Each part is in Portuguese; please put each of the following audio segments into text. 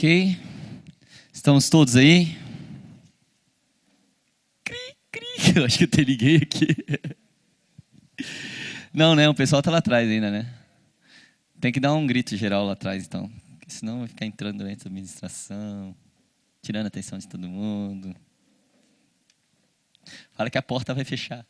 Ok? Estamos todos aí? Cri, cri. Eu acho que eu te liguei aqui. Não, né? O pessoal tá lá atrás ainda, né? Tem que dar um grito geral lá atrás, então. Porque senão vai ficar entrando dentro da administração, tirando a atenção de todo mundo. Fala que a porta vai fechar.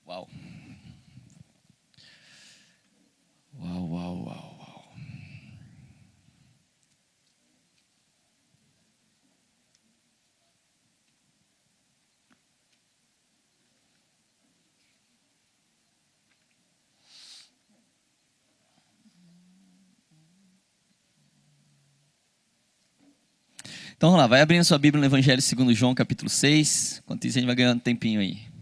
Uau. Uau, uau, uau, uau. Então vamos lá, vai abrindo sua Bíblia no Evangelho segundo João, capítulo 6. Enquanto isso a gente vai ganhando um tempinho aí.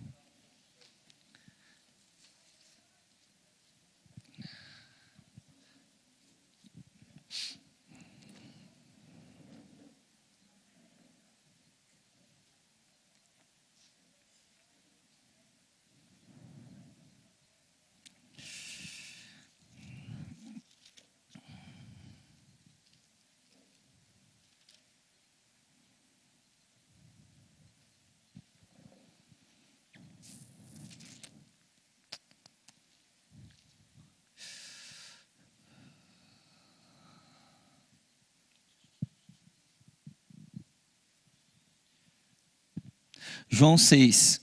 João 6.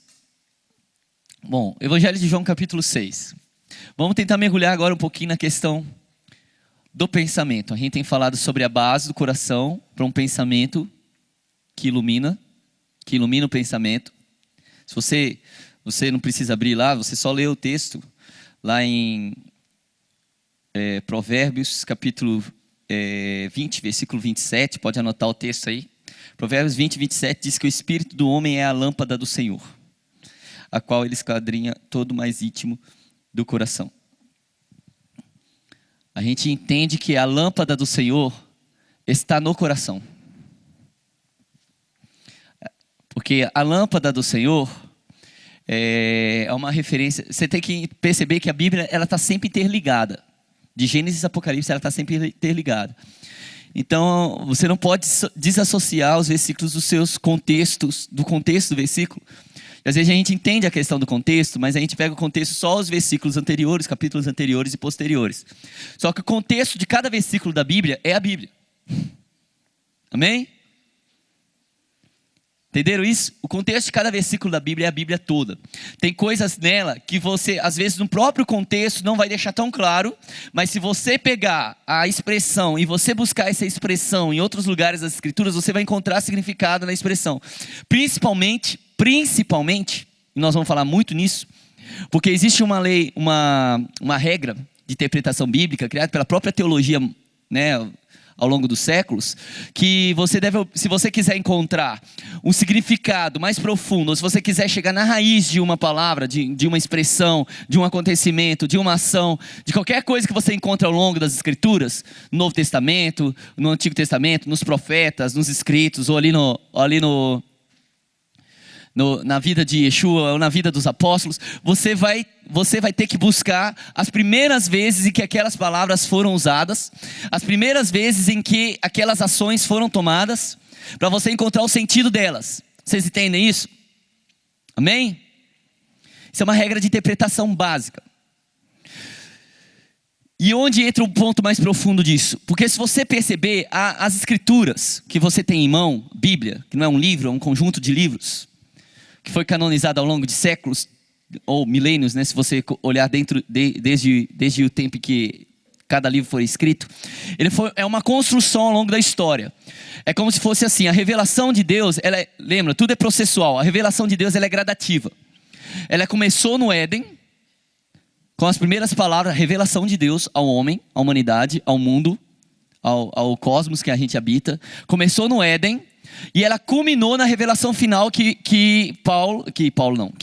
Bom, Evangelho de João capítulo 6. Vamos tentar mergulhar agora um pouquinho na questão do pensamento. A gente tem falado sobre a base do coração para um pensamento que ilumina o pensamento. Se você não precisa abrir lá, você só lê o texto lá em Provérbios capítulo 20, versículo 27, pode anotar o texto aí. Provérbios 20, 27 diz que o espírito do homem é a lâmpada do Senhor, a qual ele esquadrinha todo o mais íntimo do coração. A gente entende que a lâmpada do Senhor está no coração. Porque a lâmpada do Senhor é uma referência. Você tem que perceber que a Bíblia está sempre interligada. De Gênesis a Apocalipse ela está sempre interligada. Então, você não pode desassociar os versículos dos seus contextos, do contexto do versículo. E às vezes a gente entende a questão do contexto, mas a gente pega o contexto só os versículos anteriores, capítulos anteriores e posteriores. Só que o contexto de cada versículo da Bíblia é a Bíblia. Amém? Entenderam isso? O contexto de cada versículo da Bíblia é a Bíblia toda. Tem coisas nela que você, às vezes, no próprio contexto não vai deixar tão claro, mas se você pegar a expressão e você buscar essa expressão em outros lugares das Escrituras, você vai encontrar significado na expressão. Principalmente, e nós vamos falar muito nisso, porque existe uma lei, uma regra de interpretação bíblica criada pela própria teologia, né, ao longo dos séculos, que você deve, se você quiser encontrar um significado mais profundo, ou se você quiser chegar na raiz de uma palavra, de uma expressão, de um acontecimento, de uma ação, de qualquer coisa que você encontra ao longo das Escrituras, no Novo Testamento, no Antigo Testamento, nos profetas, nos escritos, ou na vida de Yeshua, ou na vida dos apóstolos, você vai ter que buscar as primeiras vezes em que aquelas palavras foram usadas, as primeiras vezes em que aquelas ações foram tomadas, para você encontrar o sentido delas. Vocês entendem isso? Amém? Isso é uma regra de interpretação básica. E onde entra o ponto mais profundo disso? Porque se você perceber, as escrituras que você tem em mão, Bíblia, que não é um livro, é um conjunto de livros, que foi canonizado ao longo de séculos, ou milênios, né, se você olhar desde o tempo que cada livro foi escrito, é uma construção ao longo da história. É como se fosse assim, a revelação de Deus, lembra, tudo é processual, a revelação de Deus ela é gradativa. Ela começou no Éden, com as primeiras palavras, a revelação de Deus ao homem, à humanidade, ao mundo, ao cosmos que a gente habita. Começou no Éden. E ela culminou na revelação final que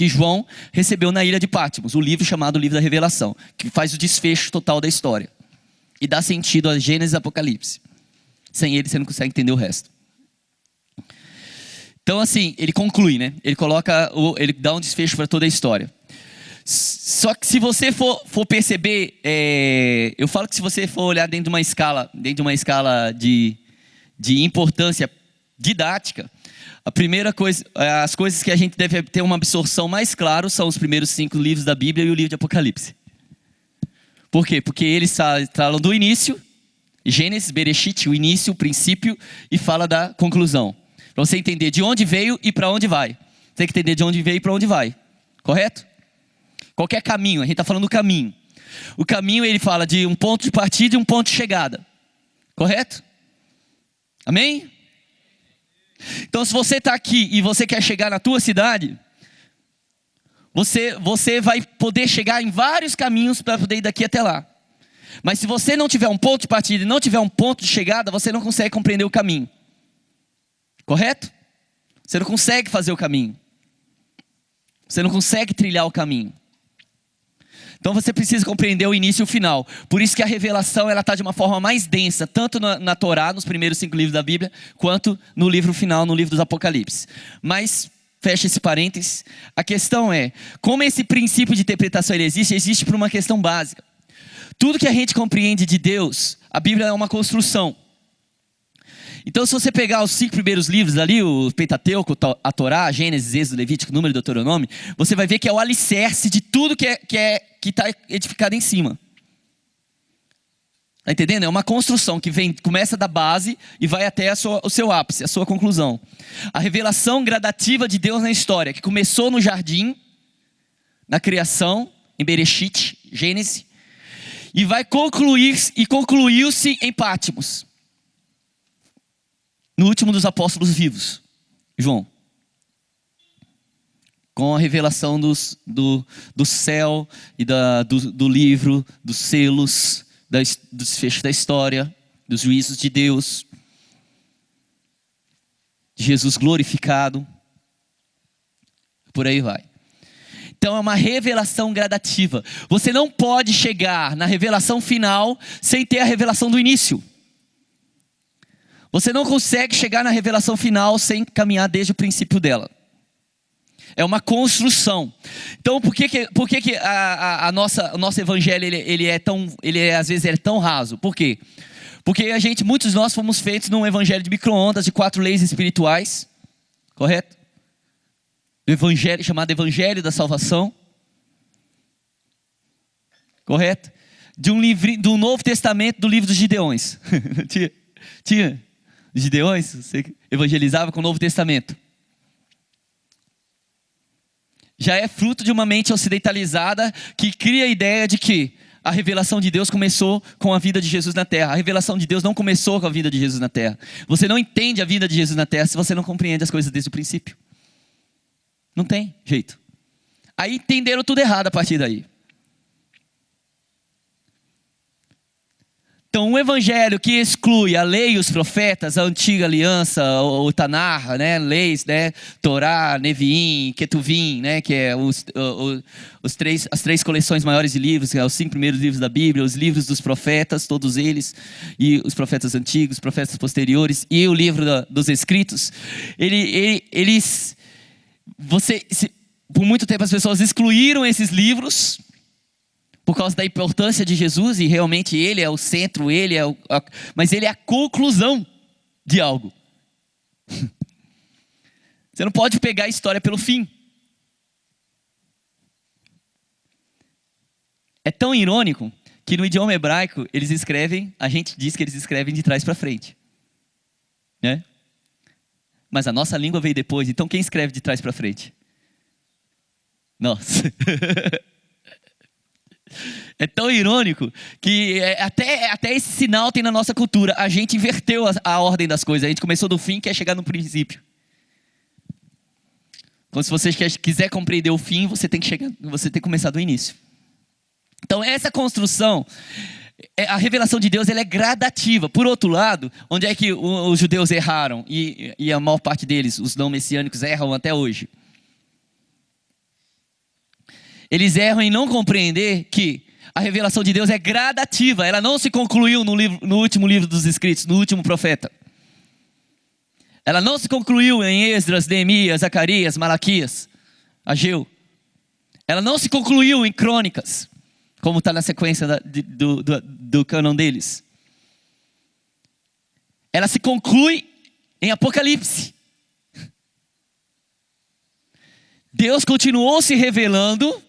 João recebeu na ilha de Patmos, o livro chamado Livro da Revelação, que faz o desfecho total da história e dá sentido a Gênesis e Apocalipse. Sem ele você não consegue entender o resto. Então assim, ele conclui, né? Ele dá um desfecho para toda a história. Só que se você for perceber, eu falo que se você for olhar dentro de uma escala de importância didática, a primeira coisa, as coisas que a gente deve ter uma absorção mais clara são os primeiros 5 livros da Bíblia e o livro de Apocalipse. Por quê? Porque eles falam do início, Gênesis, Bereshit, o início, o princípio, e fala da conclusão. Para você entender de onde veio e para onde vai. Você tem que entender de onde veio e para onde vai. Correto? Qualquer caminho, a gente está falando do caminho. O caminho, ele fala de um ponto de partida e um ponto de chegada. Correto? Amém? Então, se você está aqui e você quer chegar na tua cidade, você vai poder chegar em vários caminhos para poder ir daqui até lá. Mas se você não tiver um ponto de partida e não tiver um ponto de chegada, você não consegue compreender o caminho. Correto? Você não consegue fazer o caminho. Você não consegue trilhar o caminho. Então você precisa compreender o início e o final. Por isso que a revelação está de uma forma mais densa, tanto na Torá, nos primeiros 5 livros da Bíblia, quanto no livro final, no livro dos Apocalipse. Mas, fecha esse parênteses, a questão é, como esse princípio de interpretação ele existe por uma questão básica. Tudo que a gente compreende de Deus, a Bíblia é uma construção. Então, se você pegar os 5 primeiros livros ali, o Pentateuco, a Torá, Gênesis, Êxodo, Levítico, Número e Deuteronômio, você vai ver que é o alicerce de tudo que está edificado em cima. Está entendendo? É uma construção que começa da base e vai até o seu ápice, a sua conclusão. A revelação gradativa de Deus na história, que começou no jardim, na criação, em Bereshit, Gênesis, e vai concluiu-se em Patmos. No último dos apóstolos vivos, João. Com a revelação do céu e do livro, dos selos, do desfecho da história, dos juízos de Deus, de Jesus glorificado, por aí vai. Então é uma revelação gradativa. Você não pode chegar na revelação final sem ter a revelação do início. Você não consegue chegar na revelação final sem caminhar desde o princípio dela. É uma construção. Então, por que o nosso evangelho às vezes é tão raso? Por quê? Porque muitos de nós fomos feitos num evangelho de micro-ondas, de 4 leis espirituais. Correto? Do evangelho, chamado Evangelho da Salvação. Correto? De um Novo Testamento, do livro dos Gideões. Tinha? Gideões, você evangelizava com o Novo Testamento. Já é fruto de uma mente ocidentalizada que cria a ideia de que a revelação de Deus começou com a vida de Jesus na terra. A revelação de Deus não começou com a vida de Jesus na terra. Você não entende a vida de Jesus na terra se você não compreende as coisas desde o princípio. Não tem jeito. Aí entenderam tudo errado a partir daí. Então, um evangelho que exclui a lei e os profetas, a antiga aliança, o Tanar, né, leis, né, Torá, Neviim, Ketuvim, né, que é as 3 coleções maiores de livros, que é os 5 primeiros livros da Bíblia, os livros dos profetas, todos eles, e os profetas antigos, os profetas posteriores, e o livro dos escritos, por muito tempo as pessoas excluíram esses livros, por causa da importância de Jesus, e realmente ele é o centro, mas ele é a conclusão de algo. Você não pode pegar a história pelo fim. É tão irônico que no idioma hebraico a gente diz que eles escrevem de trás para frente. Né? Mas a nossa língua veio depois, então quem escreve de trás para frente? Nossa. É tão irônico que até esse sinal tem na nossa cultura. A gente inverteu a ordem das coisas. A gente começou do fim e quer chegar no princípio. Então, se você quiser compreender o fim, você tem que começar do início. Então, essa construção, A revelação de Deus ela é gradativa. Por outro lado, onde é que os judeus erraram? E a maior parte deles, os não messiânicos, erram até hoje. Eles erram em não compreender que a revelação de Deus é gradativa. Ela não se concluiu no último livro dos escritos, no último profeta. Ela não se concluiu em Esdras, Neemias, Zacarias, Malaquias, Ageu. Ela não se concluiu em Crônicas, como está na sequência do cânon deles. Ela se conclui em Apocalipse. Deus continuou se revelando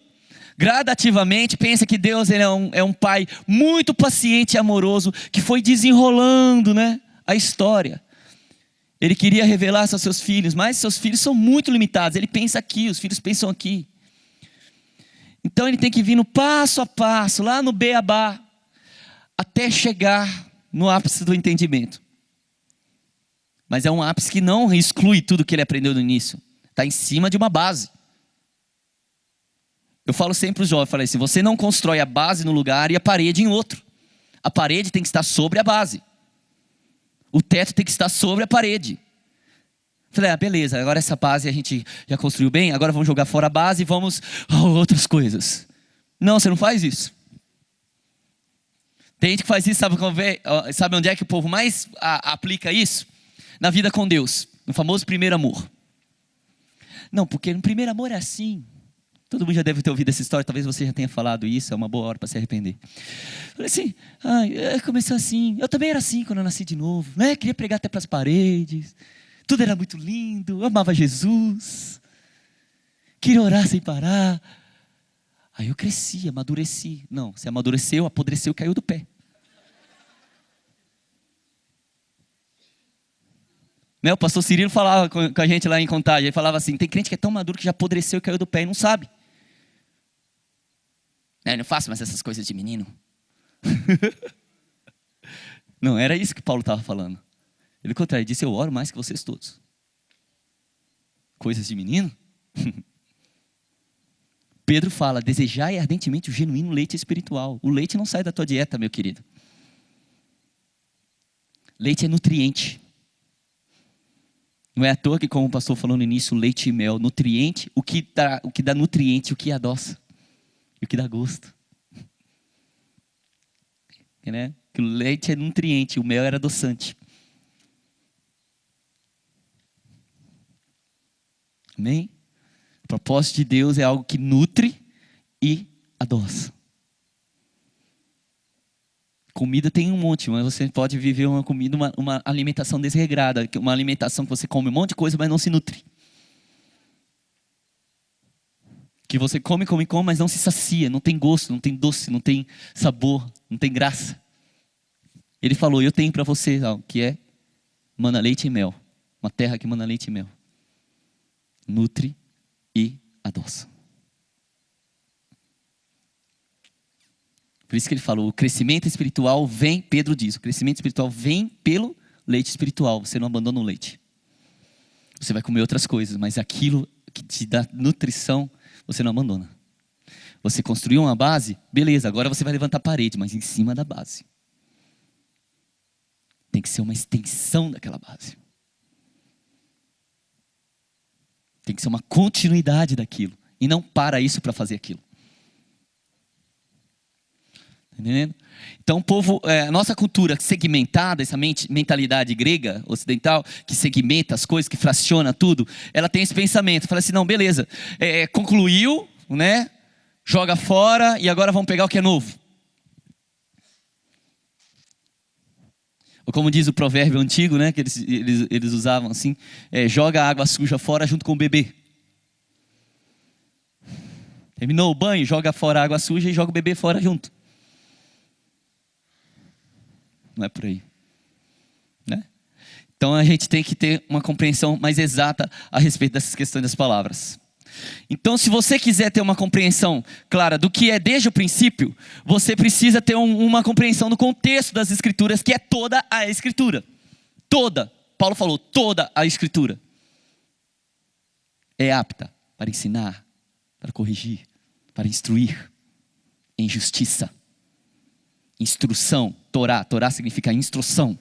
gradativamente. Pensa que Deus ele é um pai muito paciente e amoroso, que foi desenrolando, né, a história. Ele queria revelar-se aos seus filhos, mas seus filhos são muito limitados. Ele pensa aqui, os filhos pensam aqui. Então ele tem que vir no passo a passo, lá no beabá, até chegar no ápice do entendimento. Mas é um ápice que não exclui tudo que ele aprendeu no início. Está em cima de uma base. Eu falo sempre para os jovens, falei assim, você não constrói a base num lugar e a parede em outro. A parede tem que estar sobre a base. O teto tem que estar sobre a parede. Falei, beleza, agora essa base a gente já construiu bem, agora vamos jogar fora a base e vamos a outras coisas. Não, você não faz isso. Tem gente que faz isso, sabe onde é que o povo mais aplica isso? Na vida com Deus, no famoso primeiro amor. Não, porque no primeiro amor é assim. Todo mundo já deve ter ouvido essa história, talvez você já tenha falado isso, é uma boa hora para se arrepender. Falei assim, começou assim, eu também era assim quando eu nasci de novo, né? Queria pregar até para as paredes, tudo era muito lindo, eu amava Jesus, queria orar sem parar. Aí eu cresci, amadureci. Não, você amadureceu, apodreceu, caiu do pé. Né? O pastor Cirilo falava com a gente lá em Contagem, ele falava assim, tem crente que é tão maduro que já apodreceu e caiu do pé e não sabe. Eu não faço mais essas coisas de menino. Não, era isso que Paulo estava falando. Ele disse, eu oro mais que vocês todos. Coisas de menino? Pedro fala, desejai ardentemente o genuíno leite espiritual. O leite não sai da tua dieta, meu querido. Leite é nutriente. Não é à toa que, como o pastor falou no início, leite e mel, nutriente, o que dá nutriente, o que adoça, e o que dá gosto. Né? Que o leite é nutriente, o mel era adoçante. Amém? O propósito de Deus é algo que nutre e adoça. Comida tem um monte, mas você pode viver uma comida, uma alimentação desregrada, uma alimentação que você come um monte de coisa, mas não se nutre. Que você come, mas não se sacia, não tem gosto, não tem doce, não tem sabor, não tem graça. Ele falou, eu tenho para você algo que é mana leite e mel. Uma terra que mana leite e mel. Nutre e adoça. Por isso que ele falou, o crescimento espiritual vem, Pedro diz, o crescimento espiritual vem pelo leite espiritual. Você não abandona o leite. Você vai comer outras coisas, mas aquilo que te dá nutrição, você não abandona. Você construiu uma base, beleza, agora você vai levantar a parede, mas em cima da base. Tem que ser uma extensão daquela base. Tem que ser uma continuidade daquilo. E não para isso para fazer aquilo. Entendendo? Então, o povo, a nossa cultura segmentada, essa mentalidade grega, ocidental, que segmenta as coisas, que fraciona tudo, ela tem esse pensamento. Fala assim, não, beleza, concluiu, né? Joga fora e agora vamos pegar o que é novo. Ou como diz o provérbio antigo, né? Que eles usavam assim, joga a água suja fora junto com o bebê. Terminou o banho, joga fora a água suja e joga o bebê fora junto. Não é por aí, né? Então a gente tem que ter uma compreensão mais exata a respeito dessas questões das palavras. Então, se você quiser ter uma compreensão clara do que é desde o princípio, você precisa ter uma compreensão do contexto das Escrituras, que é toda a Escritura. Toda. Paulo falou, toda a Escritura é apta para ensinar, para corrigir, para instruir em justiça, Instrução, Torá. Torá significa instrução.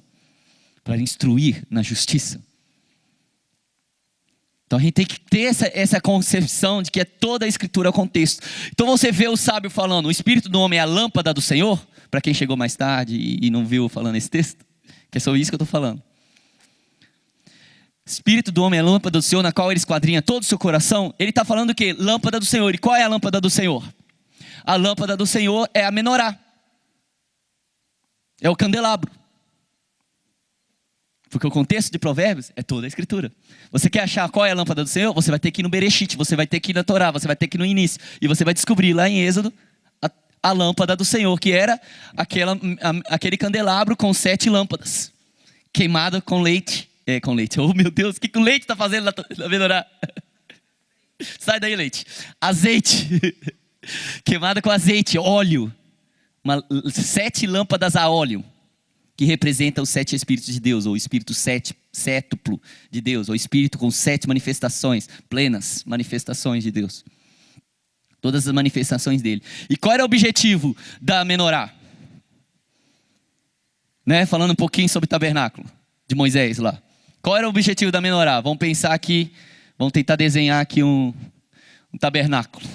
Para instruir na justiça. Então a gente tem que ter essa concepção de que é toda a escritura contexto. Então você vê o sábio falando, o espírito do homem é a lâmpada do Senhor, para quem chegou mais tarde e não viu falando esse texto, que é sobre isso que eu estou falando. Espírito do homem é a lâmpada do Senhor, na qual ele esquadrinha todo o seu coração. Ele está falando o quê? Lâmpada do Senhor. E qual é a lâmpada do Senhor? A lâmpada do Senhor é a menorá. É o candelabro. Porque o contexto de Provérbios é toda a escritura. Você quer achar qual é a lâmpada do Senhor? Você vai ter que ir no Bereshit, você vai ter que ir na Torá, você vai ter que ir no início. E você vai descobrir lá em Êxodo a lâmpada do Senhor, que era aquele candelabro com 7 lâmpadas. Queimada com leite. Com leite. Oh meu Deus, o que o leite está fazendo na menorá? Sai daí, leite. Azeite. Queimada com azeite, óleo. 7 lâmpadas a óleo. Que representa os 7 Espíritos de Deus, ou o Espírito sétuplo de Deus, ou o Espírito com 7 manifestações, plenas manifestações de Deus. Todas as manifestações dele. E qual era o objetivo da menorá? Falando um pouquinho sobre o tabernáculo de Moisés lá. Qual era o objetivo da menorá? Vamos pensar aqui, vamos tentar desenhar aqui um tabernáculo.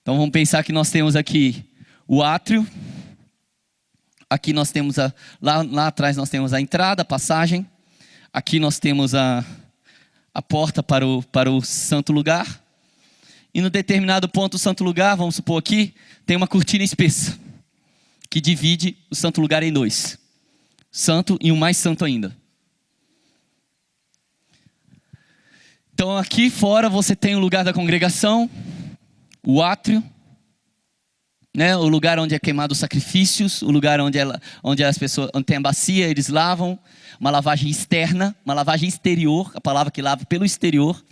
Então vamos pensar que nós temos aqui o átrio. Aqui nós temos lá atrás nós temos a entrada, a passagem. Aqui nós temos a porta para o santo lugar. E no determinado ponto do santo lugar, vamos supor aqui, tem uma cortina espessa. Que divide o santo lugar em 2. Santo e um mais santo ainda. Então aqui fora você tem o lugar da congregação. O átrio. O lugar onde é queimado os sacrifícios, o lugar onde as pessoas, onde tem a bacia, eles lavam, uma lavagem externa, uma lavagem exterior, a palavra que lava pelo exterior,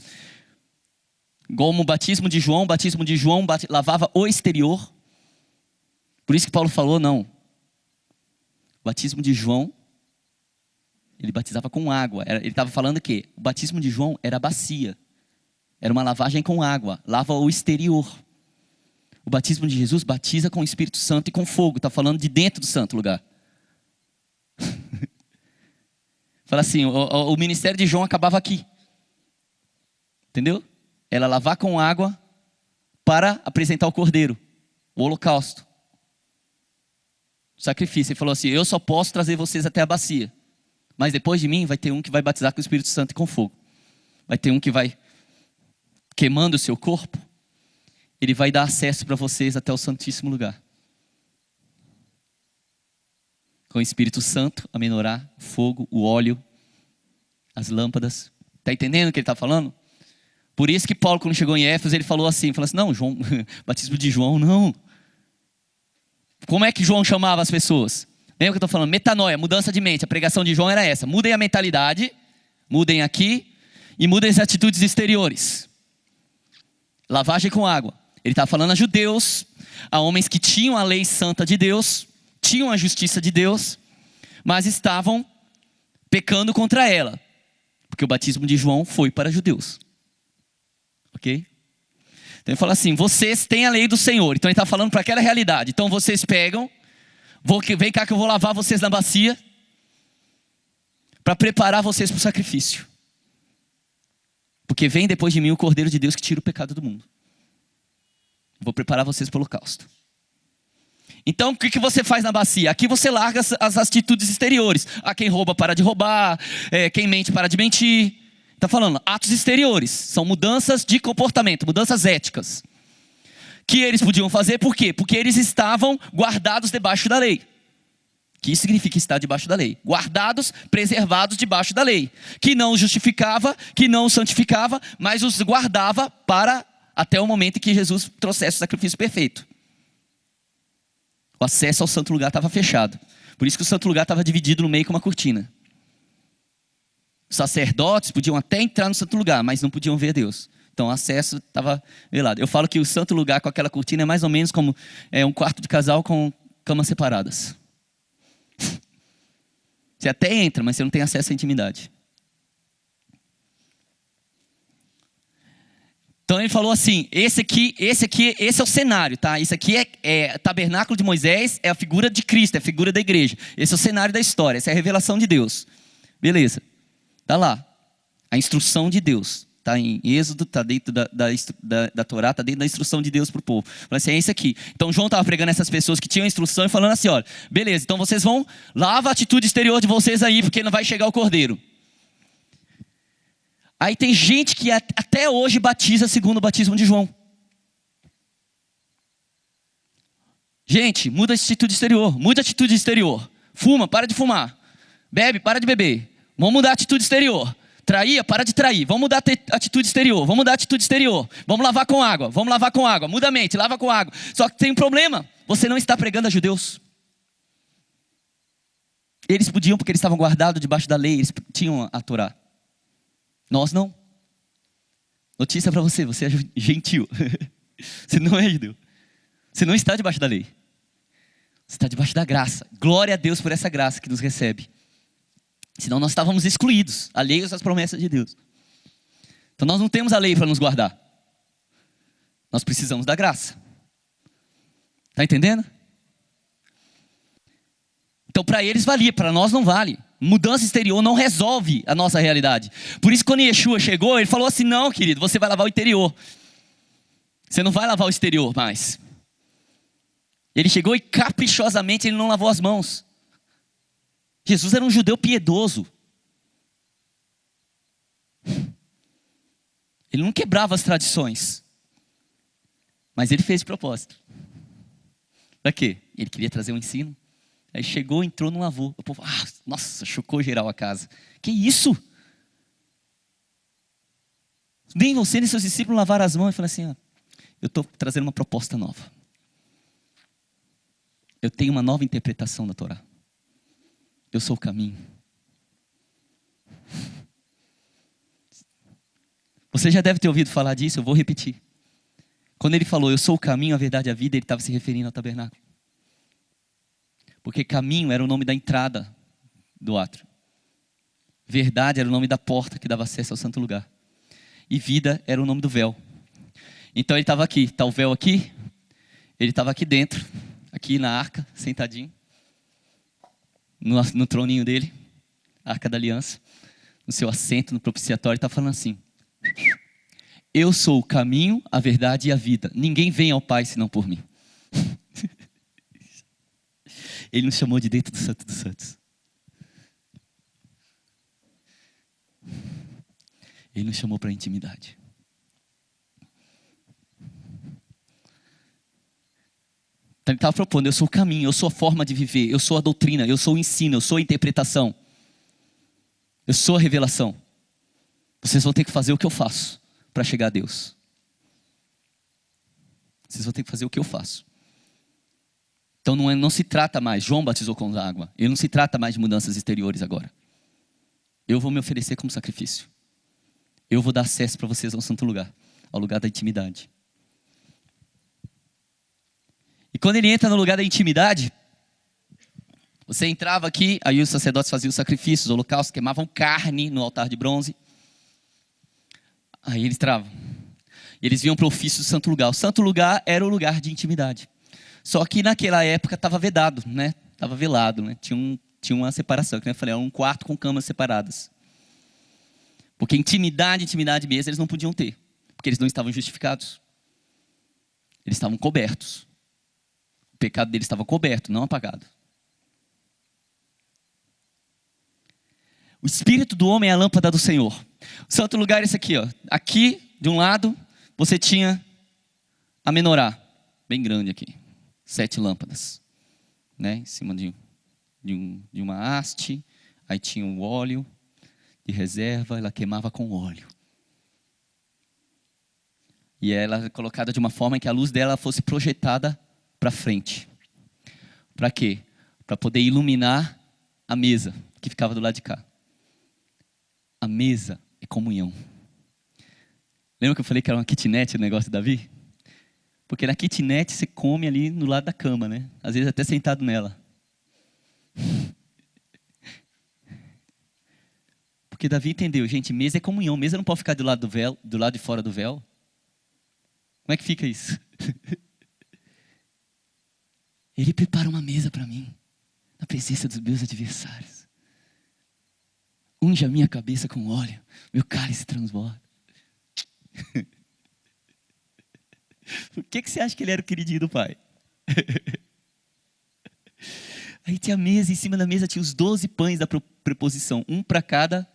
como o batismo de João lavava o exterior, por isso que Paulo falou, não, o batismo de João, ele batizava com água, ele estava falando que o batismo de João era a bacia, era uma lavagem com água, lava o exterior. O batismo de Jesus batiza com o Espírito Santo e com fogo. Está falando de dentro do santo lugar. Fala assim, o ministério de João acabava aqui. Entendeu? Ela lavar com água para apresentar o cordeiro. O holocausto. O sacrifício. Ele falou assim, eu só posso trazer vocês até a bacia. Mas depois de mim vai ter um que vai batizar com o Espírito Santo e com fogo. Vai ter um que vai queimando o seu corpo. Ele vai dar acesso para vocês até o Santíssimo Lugar. Com o Espírito Santo, a menorá, o fogo, o óleo, as lâmpadas. Está entendendo o que ele está falando? Por isso que Paulo, quando chegou em Éfeso, ele falou assim, não, João, batismo de João, não. Como é que João chamava as pessoas? Lembra que eu estou falando? Metanoia, mudança de mente. A pregação de João era essa. Mudem a mentalidade, mudem aqui e mudem as atitudes exteriores. Lavagem com água. Ele está falando a judeus, a homens que tinham a lei santa de Deus, tinham a justiça de Deus, mas estavam pecando contra ela. Porque o batismo de João foi para judeus. Ok? Então ele fala assim, vocês têm a lei do Senhor. Então ele está falando para aquela realidade. Então vocês pegam, vem cá que eu vou lavar vocês na bacia, para preparar vocês para o sacrifício. Porque vem depois de mim o Cordeiro de Deus que tira o pecado do mundo. Vou preparar vocês para o holocausto. Então, o que você faz na bacia? Aqui você larga as atitudes exteriores. Quem rouba para de roubar, quem mente para de mentir. Está falando, atos exteriores. São mudanças de comportamento, mudanças éticas. Que eles podiam fazer, por quê? Porque eles estavam guardados debaixo da lei. Que isso significa estar debaixo da lei. Guardados, preservados debaixo da lei. Que não os justificava, que não os santificava, mas os guardava para até o momento em que Jesus trouxesse o sacrifício perfeito. O acesso ao santo lugar estava fechado. Por isso que o santo lugar estava dividido no meio com uma cortina. Os sacerdotes podiam até entrar no santo lugar, mas não podiam ver Deus. Então o acesso estava velado. Eu falo que o santo lugar com aquela cortina é mais ou menos como um quarto de casal com camas separadas. Você até entra, mas você não tem acesso à intimidade. Então ele falou assim, esse é o cenário, tá? Isso aqui é tabernáculo de Moisés, é a figura de Cristo, é a figura da igreja. Esse é o cenário da história, essa é a revelação de Deus. Beleza, tá lá, a instrução de Deus. Está em Êxodo, está dentro da Torá, está dentro da instrução de Deus para o povo. Falei assim, é isso aqui. Então João estava pregando essas pessoas que tinham a instrução e falando assim, olha, beleza, então vocês vão, lava a atitude exterior de vocês aí, porque não vai chegar o cordeiro. Aí tem gente que até hoje batiza segundo o batismo de João. Gente, muda a atitude exterior, muda a atitude exterior. Fuma, para de fumar. Bebe, para de beber. Vamos mudar a atitude exterior. Traía, para de trair. Vamos mudar a atitude exterior. Vamos mudar a atitude exterior. Vamos lavar com água. Vamos lavar com água. Muda a mente, lava com água. Só que tem um problema. Você não está pregando a judeus. Eles podiam porque eles estavam guardados debaixo da lei. Eles tinham a Torá. Nós não. Notícia para você. Você é gentil. Você não é judeu. Você não está debaixo da lei. Você está debaixo da graça. Glória a Deus por essa graça que nos recebe. Senão nós estávamos excluídos, alheios às promessas de Deus. Então nós não temos a lei para nos guardar. Nós precisamos da graça. Está entendendo? Então para eles valia, para nós não vale. Mudança exterior não resolve a nossa realidade. Por isso quando Yeshua chegou, ele falou assim, não querido, você vai lavar o interior. Você não vai lavar o exterior mais. Ele chegou e caprichosamente ele não lavou as mãos. Jesus era um judeu piedoso. Ele não quebrava as tradições. Mas ele fez de propósito. Para quê? Ele queria trazer um ensino. Aí chegou, entrou, não lavou. O povo, nossa, chocou geral a casa. Que isso? Nem você nem seus discípulos lavaram as mãos. E falaram assim, eu estou trazendo uma proposta nova. Eu tenho uma nova interpretação da Torá. Eu sou o caminho. Você já deve ter ouvido falar disso, eu vou repetir. Quando ele falou, eu sou o caminho, a verdade e a vida, ele estava se referindo ao tabernáculo. Porque caminho era o nome da entrada do átrio. Verdade era o nome da porta que dava acesso ao santo lugar. E vida era o nome do véu. Então ele estava aqui, está o véu aqui, ele estava aqui dentro, aqui na arca, sentadinho. No troninho dele, a Arca da Aliança, no seu assento, no propiciatório, está falando assim, eu sou o caminho, a verdade e a vida. Ninguém vem ao Pai senão por mim. Ele nos chamou de dentro do Santo dos Santos. Ele nos chamou para a intimidade. Então ele estava propondo, eu sou o caminho, eu sou a forma de viver, eu sou a doutrina, eu sou o ensino, eu sou a interpretação. Eu sou a revelação. Vocês vão ter que fazer o que eu faço para chegar a Deus. Vocês vão ter que fazer o que eu faço. Então não se trata mais, João batizou com água, ele não se trata mais de mudanças exteriores agora. Eu vou me oferecer como sacrifício. Eu vou dar acesso para vocês ao santo lugar, ao lugar da intimidade. E quando ele entra no lugar da intimidade, você entrava aqui, aí os sacerdotes faziam os sacrifícios, os holocaustos, queimavam carne no altar de bronze. Aí eles entravam. E eles vinham para o ofício do santo lugar. O santo lugar era o lugar de intimidade. Só que naquela época estava vedado, né? Estava velado, né? Tinha uma separação, que eu falei, era um quarto com camas separadas. Porque intimidade mesmo, eles não podiam ter. Porque eles não estavam justificados. Eles estavam cobertos. O pecado deles estava coberto, não apagado. O espírito do homem é a lâmpada do Senhor. O santo lugar é esse aqui, ó. Aqui, de um lado, você tinha a menorá, bem grande aqui. 7 lâmpadas, né? Em cima de uma haste. Aí tinha o óleo de reserva, ela queimava com óleo. E ela era colocada de uma forma que a luz dela fosse projetada para frente. Para quê? Para poder iluminar a mesa que ficava do lado de cá. A mesa é comunhão. Lembra que eu falei que era uma kitnet o negócio de Davi? Porque na kitnet você come ali no lado da cama, né? Às vezes até sentado nela. Porque Davi entendeu, gente, mesa é comunhão. Mesa não pode ficar do lado do véu, do lado de fora do véu. Como é que fica isso? Ele prepara uma mesa para mim, na presença dos meus adversários. Unge a minha cabeça com óleo, meu cálice transborda. Por que você acha que ele era o queridinho do pai? Aí tinha a mesa, em cima da mesa tinha os 12 pães da preposição, um para cada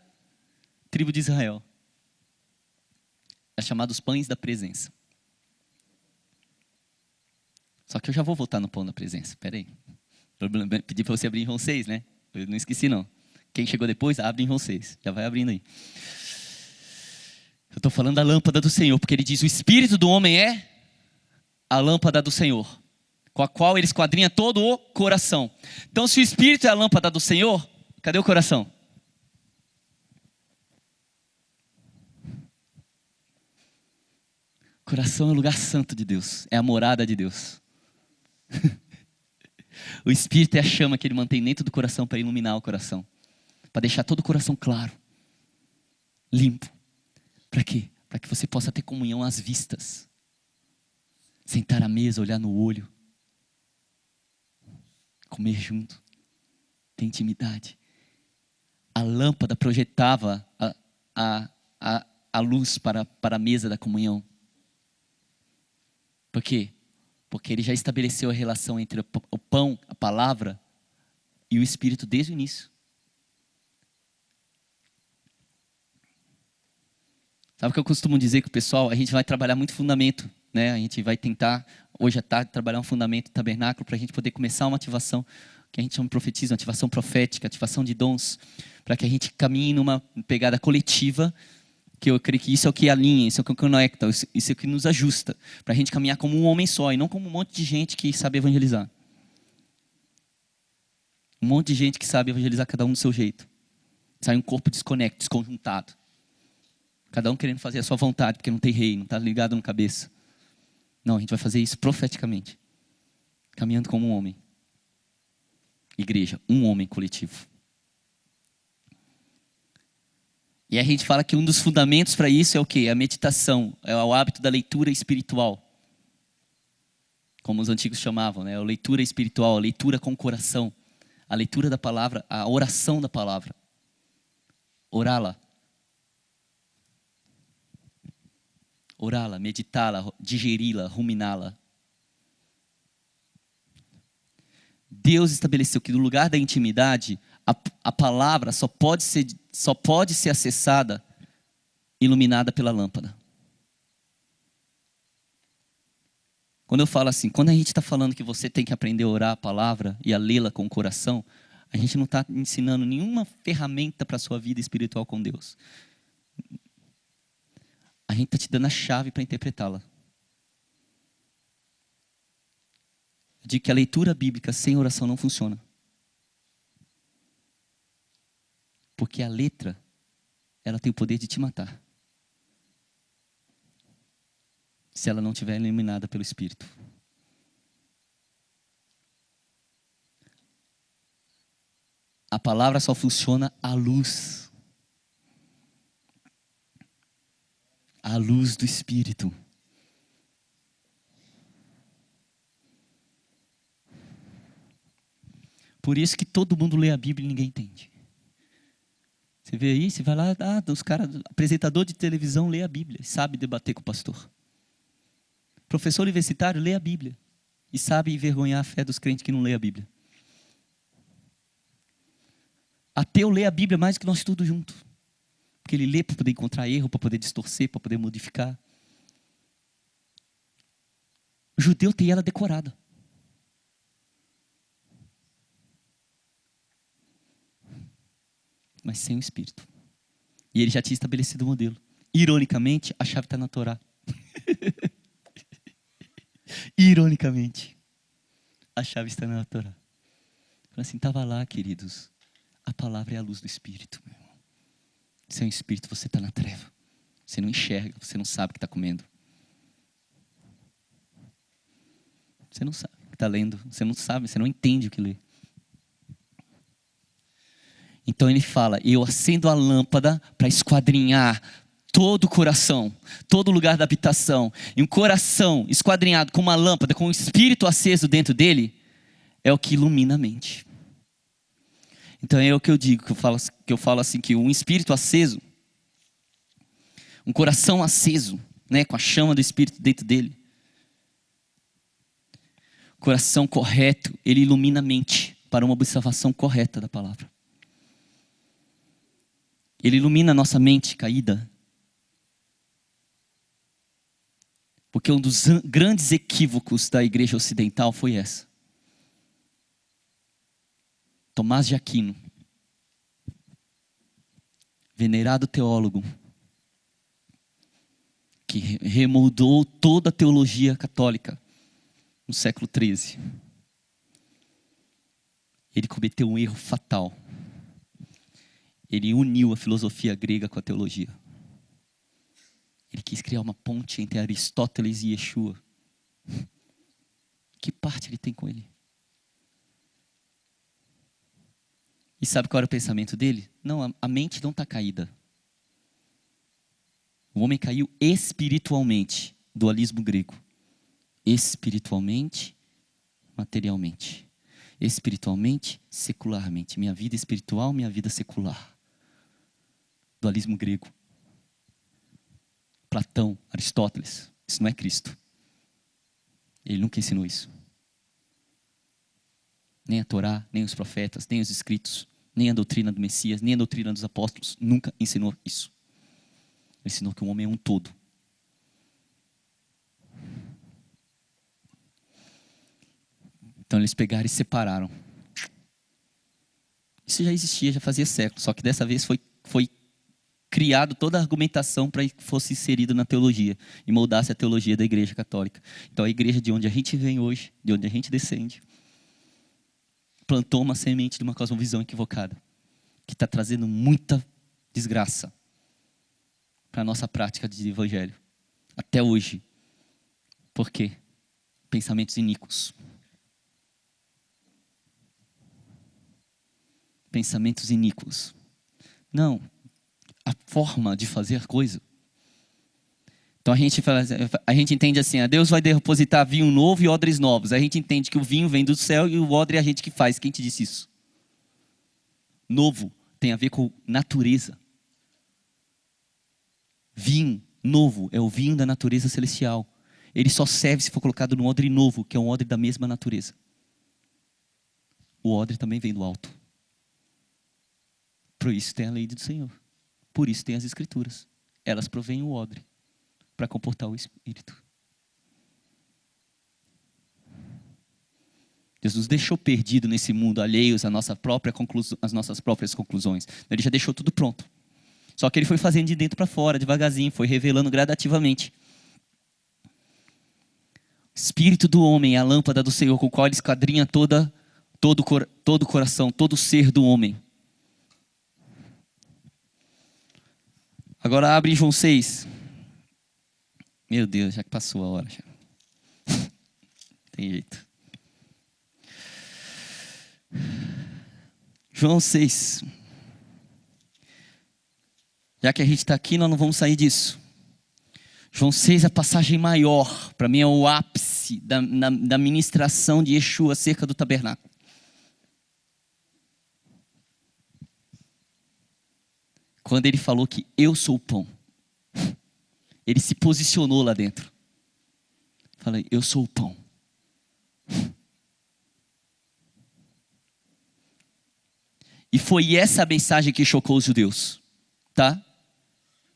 tribo de Israel. É chamado os pães da presença. Só que eu já vou voltar no pão da presença, espera aí. Pedi para você abrir em João 6, né? Eu não esqueci não. Quem chegou depois, abre em João 6. Já vai abrindo aí. Eu estou falando da lâmpada do Senhor, porque ele diz, o espírito do homem é a lâmpada do Senhor, com a qual ele esquadrinha todo o coração. Então, se o espírito é a lâmpada do Senhor, cadê o coração? O coração é o lugar santo de Deus, é a morada de Deus. O espírito é a chama que ele mantém dentro do coração para iluminar o coração, para deixar todo o coração claro, limpo. Para quê? Para que você possa ter comunhão às vistas, sentar à mesa, olhar no olho, comer junto, ter intimidade. A lâmpada projetava a luz para a mesa da comunhão. Por quê? Porque ele já estabeleceu a relação entre o pão, a palavra, e o Espírito desde o início. Sabe o que eu costumo dizer com o pessoal? A gente vai trabalhar muito fundamento, né? A gente vai tentar, hoje à tarde, trabalhar um fundamento tabernáculo para a gente poder começar uma ativação, que a gente chama de profetismo, ativação profética, ativação de dons, para que a gente caminhe numa pegada coletiva, que eu creio que isso é o que alinha, isso é o que conecta, isso é o que nos ajusta, para a gente caminhar como um homem só, e não como um monte de gente que sabe evangelizar. Um monte de gente que sabe evangelizar cada um do seu jeito. Sai um corpo desconectado, desconjuntado. Cada um querendo fazer a sua vontade, porque não tem rei, não está ligado na cabeça. Não, a gente vai fazer isso profeticamente. Caminhando como um homem. Igreja, um homem coletivo. E a gente fala que um dos fundamentos para isso é o quê? A meditação, é o hábito da leitura espiritual. Como os antigos chamavam, né? A leitura espiritual, a leitura com o coração. A leitura da palavra, a oração da palavra. Orá-la. Orá-la, meditá-la, digeri-la, ruminá-la. Deus estabeleceu que no lugar da intimidade, a palavra só pode ser acessada, iluminada pela lâmpada. Quando eu falo assim, quando a gente está falando que você tem que aprender a orar a palavra e a lê-la com o coração, a gente não está ensinando nenhuma ferramenta para a sua vida espiritual com Deus. A gente está te dando a chave para interpretá-la. Eu digo que a leitura bíblica sem oração não funciona. Porque a letra, ela tem o poder de te matar. Se ela não estiver iluminada pelo Espírito. A palavra só funciona à luz. À luz do Espírito. Por isso que todo mundo lê a Bíblia e ninguém entende. Você vê aí, você vai lá, os caras, apresentador de televisão lê a Bíblia, sabe debater com o pastor. Professor universitário lê a Bíblia e sabe envergonhar a fé dos crentes que não lê a Bíblia. Ateu lê a Bíblia mais do que nós todos juntos. Porque ele lê para poder encontrar erro, para poder distorcer, para poder modificar. O judeu tem ela decorada. Mas sem o Espírito. E ele já tinha estabelecido o modelo. Ironicamente, a chave está na Torá. Ironicamente, a chave está na Torá. Assim, estava lá, queridos. A palavra é a luz do Espírito. Sem o Espírito, você está na treva. Você não enxerga, você não sabe o que está comendo. Você não sabe o que está lendo. Você não sabe, você não entende o que lê. Então ele fala, eu acendo a lâmpada para esquadrinhar Todo o coração, todo lugar da habitação, e um coração esquadrinhado com uma lâmpada, com um espírito aceso dentro dele, é o que ilumina a mente. Então é o que eu digo, que eu falo assim, que um espírito aceso, um coração aceso, né, com a chama do espírito dentro dele, coração correto, ele ilumina a mente para uma observação correta da palavra. Ele ilumina a nossa mente caída. Porque um dos grandes equívocos da igreja ocidental foi essa. Tomás de Aquino, venerado teólogo, que remoldou toda a teologia católica no século XIII. Ele cometeu um erro fatal. Ele uniu a filosofia grega com a teologia. Ele quis criar uma ponte entre Aristóteles e Yeshua. Que parte ele tem com ele? E sabe qual era o pensamento dele? Não, a mente não está caída. O homem caiu espiritualmente. Dualismo grego. Espiritualmente, materialmente. Espiritualmente, secularmente. Minha vida espiritual, minha vida secular. Dualismo grego. Platão, Aristóteles. Isso não é Cristo. Ele nunca ensinou isso. Nem a Torá, nem os profetas, nem os escritos, nem a doutrina do Messias, nem a doutrina dos apóstolos. Nunca ensinou isso. Ele ensinou que o homem é um todo. Então eles pegaram e separaram. Isso já existia, já fazia séculos. Só que dessa vez foi criado toda a argumentação para que fosse inserido na teologia e moldasse a teologia da igreja católica. Então a igreja de onde a gente vem hoje, de onde a gente descende, plantou uma semente de uma cosmovisão equivocada, que está trazendo muita desgraça para a nossa prática de evangelho. Até hoje. Por quê? Pensamentos iníquos. Pensamentos iníquos. Não. A forma de fazer coisa. Então a gente entende assim, Deus vai depositar vinho novo e odres novos. A gente entende que o vinho vem do céu e o odre é a gente que faz. Quem te disse isso? Novo tem a ver com natureza. Vinho novo é o vinho da natureza celestial. Ele só serve se for colocado num odre novo, que é um odre da mesma natureza. O odre também vem do alto. Por isso tem a lei do Senhor. Por isso tem as escrituras. Elas provêm o odre para comportar o espírito. Deus nos deixou perdido nesse mundo, alheios às nossas próprias conclusões. Ele já deixou tudo pronto. Só que ele foi fazendo de dentro para fora, devagarzinho, foi revelando gradativamente. O espírito do homem é a lâmpada do Senhor, com o qual ele esquadrinha todo o coração, todo o ser do homem. Agora abre em João 6. Meu Deus, já que passou a hora. Já. Tem jeito. João 6. Já que a gente está aqui, nós não vamos sair disso. João 6 é a passagem maior. Para mim é o ápice da ministração de Yeshua acerca do tabernáculo. Quando ele falou que eu sou o pão. Ele se posicionou lá dentro. Falei, eu sou o pão. E foi essa a mensagem que chocou os judeus. Tá?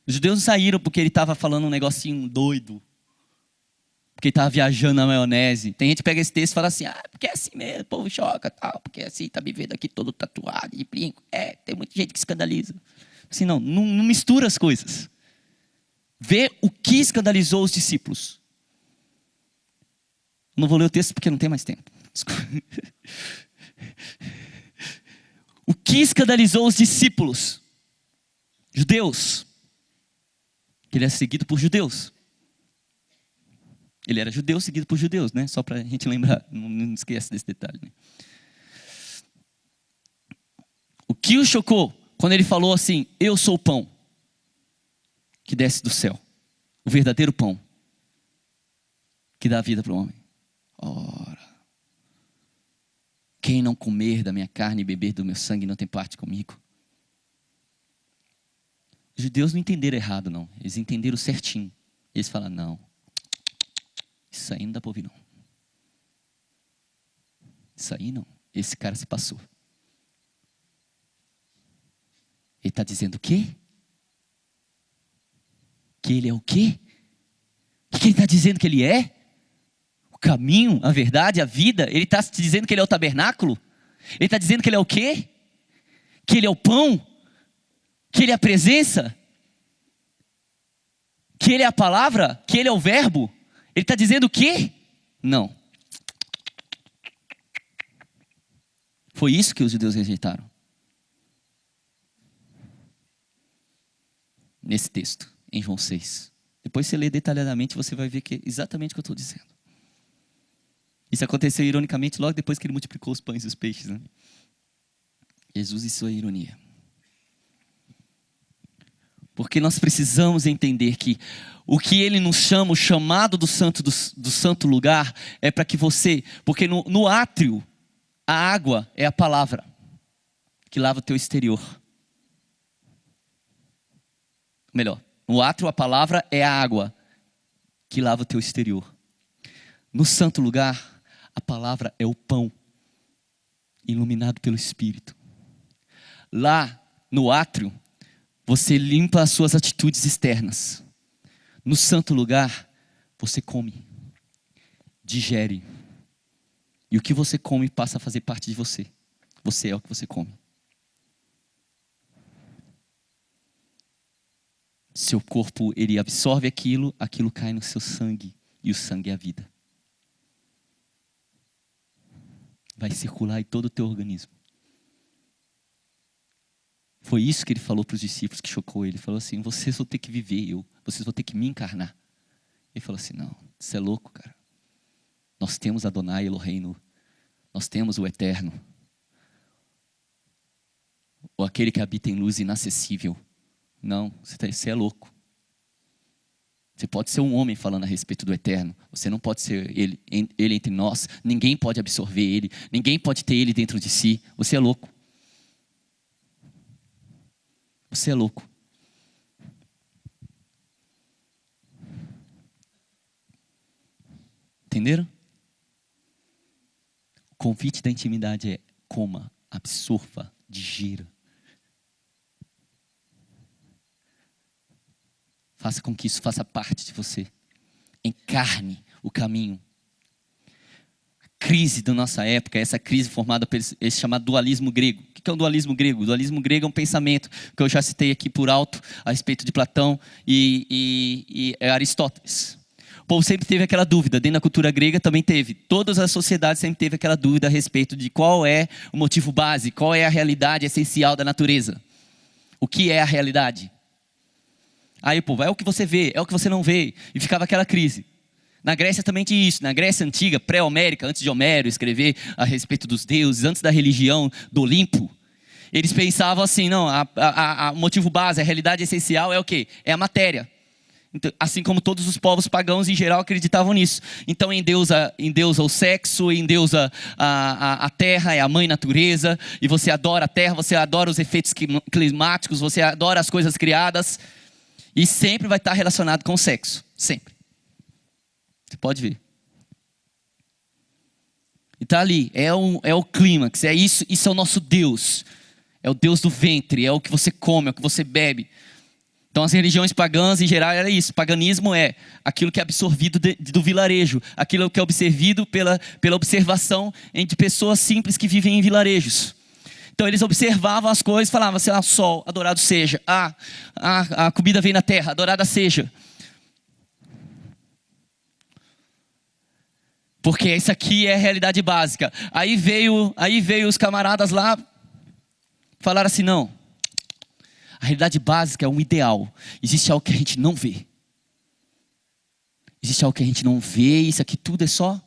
Os judeus não saíram porque ele estava falando um negocinho doido. Porque ele estava viajando na maionese. Tem gente que pega esse texto e fala assim, porque é assim mesmo, o povo choca, tal, porque é assim, está me vendo aqui todo tatuado, de brinco. Tem muita gente que escandaliza. Assim, não mistura as coisas. Vê o que escandalizou os discípulos. Não vou ler o texto porque não tem mais tempo. O que escandalizou os discípulos? Judeus. Que ele é seguido por judeus. Ele era judeu seguido por judeus, né? Só para a gente lembrar, não esquece desse detalhe. Né? O que o chocou? Quando ele falou assim, eu sou o pão. que desce do céu. O verdadeiro pão que dá vida para o homem. Ora, quem não comer da minha carne e beber do meu sangue não tem parte comigo. Os judeus não entenderam errado, não. Eles entenderam certinho. Eles falaram, não, isso aí não dá para ouvir, não. Isso aí não. Esse cara se passou. Ele está dizendo o quê? Que ele é o quê? O que ele está dizendo que ele é? O caminho, a verdade, a vida. Ele está dizendo que ele é o tabernáculo? Ele está dizendo que ele é o quê? Que ele é o pão? Que ele é a presença? Que ele é a palavra? Que ele é o verbo? Ele está dizendo o quê? Não. Foi isso que os judeus rejeitaram. Nesse texto, em João 6. Depois você lê detalhadamente, você vai ver que é exatamente o que eu estou dizendo. Isso aconteceu ironicamente logo depois que ele multiplicou os pães e os peixes, né? Jesus e sua ironia. Porque nós precisamos entender que o que ele nos chama, o chamado do santo lugar, é para que você... Porque no átrio, a água é a palavra que lava o teu exterior. Melhor, no átrio a palavra é a água que lava o teu exterior. No santo lugar, a palavra é o pão iluminado pelo Espírito. Lá no átrio, você limpa as suas atitudes externas. No santo lugar, você come, digere. E o que você come passa a fazer parte de você. Você é o que você come. Seu corpo, ele absorve aquilo, aquilo cai no seu sangue. E o sangue é a vida. Vai circular em todo o teu organismo. Foi isso que ele falou para os discípulos que chocou ele. Ele falou assim, vocês vão ter que viver vocês vão ter que me encarnar. Ele falou assim, não, você é louco, cara. Nós temos Adonai Eloheinu. Nós temos o Eterno. Ou aquele que habita em luz inacessível. Não, você é louco. Você pode ser um homem falando a respeito do Eterno. Você não pode ser ele entre nós. Ninguém pode absorver ele. Ninguém pode ter ele dentro de si. Você é louco. Você é louco. Entenderam? O convite da intimidade é coma, absorva, digira. Faça com que isso faça parte de você. Encarne o caminho. A crise da nossa época, essa crise formada por esse chamado dualismo grego. O que é o dualismo grego? O dualismo grego é um pensamento que eu já citei aqui por alto a respeito de Platão e Aristóteles. O povo sempre teve aquela dúvida, dentro da cultura grega também teve. Todas as sociedades sempre teve aquela dúvida a respeito de qual é o motivo base, qual é a realidade essencial da natureza. O que é a realidade? Aí o povo, é o que você vê, é o que você não vê. E ficava aquela crise. Na Grécia também tinha isso. Na Grécia antiga, pré-homérica, antes de Homero escrever a respeito dos deuses, antes da religião do Olimpo, eles pensavam assim, não, o motivo base, a realidade essencial é o quê? É a matéria. Então, assim como todos os povos pagãos em geral acreditavam nisso. Então endeusa o sexo, endeusa a terra, é a mãe natureza, e você adora a terra, você adora os efeitos climáticos, você adora as coisas criadas. E sempre vai estar relacionado com o sexo. Sempre. Você pode ver. E está ali. É o clímax. É isso. Isso é o nosso Deus. É o Deus do ventre. É o que você come. É o que você bebe. Então as religiões pagãs em geral era isso. Paganismo é aquilo que é absorvido do vilarejo. Aquilo que é absorvido pela observação de pessoas simples que vivem em vilarejos. Então eles observavam as coisas e falavam, sei lá, sol, adorado seja. A comida vem na terra, adorada seja. Porque isso aqui é a realidade básica. Aí veio os camaradas lá, falaram assim, não. A realidade básica é um ideal. Existe algo que a gente não vê. Existe algo que a gente não vê, isso aqui tudo é só...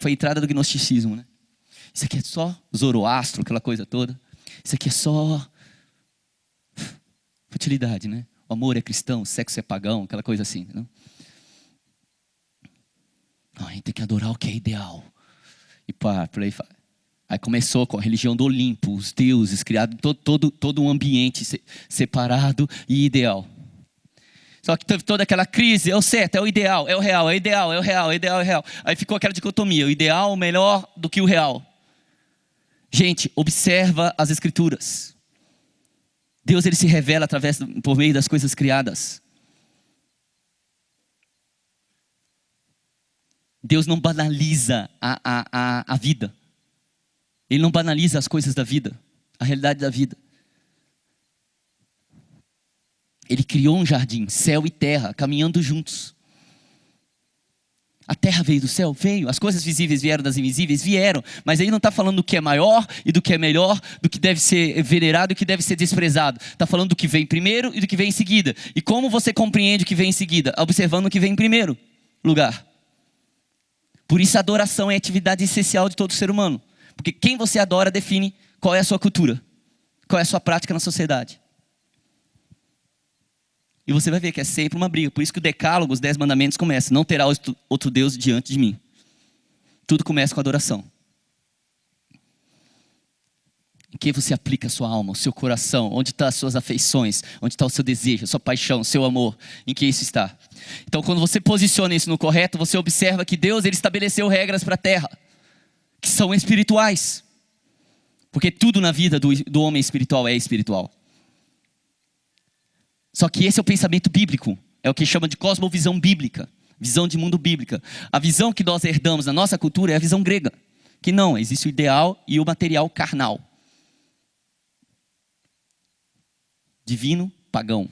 foi a entrada do gnosticismo, né? Isso aqui é só Zoroastro, aquela coisa toda. Isso aqui é só futilidade, né? O amor é cristão, o sexo é pagão, aquela coisa assim. Né? Não, a gente tem que adorar o que é ideal. E por aí vai. Aí começou com a religião do Olimpo, os deuses, criado todo um ambiente separado e ideal. Só que teve toda aquela crise, é o certo, é o ideal, é o real, é o ideal, é o real, é o ideal, é o real. Aí ficou aquela dicotomia, o ideal melhor do que o real. Gente, observa as escrituras. Deus ele se revela por meio das coisas criadas. Deus não banaliza a vida. Ele não banaliza as coisas da vida, a realidade da vida. Ele criou um jardim, céu e terra, caminhando juntos. A terra veio do céu? Veio. As coisas visíveis vieram das invisíveis? Vieram. Mas aí não está falando do que é maior e do que é melhor, do que deve ser venerado e do que deve ser desprezado. Está falando do que vem primeiro e do que vem em seguida. E como você compreende o que vem em seguida? Observando o que vem em primeiro lugar. Por isso a adoração é a atividade essencial de todo ser humano. Porque quem você adora define qual é a sua cultura, qual é a sua prática na sociedade. E você vai ver que é sempre uma briga. Por isso que o decálogo, os 10 mandamentos começam. Não terá outro Deus diante de mim. Tudo começa com adoração. Em que você aplica a sua alma, o seu coração? Onde estão as suas afeições? Onde está o seu desejo, a sua paixão, o seu amor? Em que isso está? Então quando você posiciona isso no correto, você observa que Deus ele estabeleceu regras para a terra. Que são espirituais. Porque tudo na vida do homem espiritual é espiritual. Só que esse é o pensamento bíblico. É o que chama de cosmovisão bíblica. Visão de mundo bíblica. A visão que nós herdamos na nossa cultura é a visão grega. Que não, existe o ideal e o material carnal. Divino, pagão.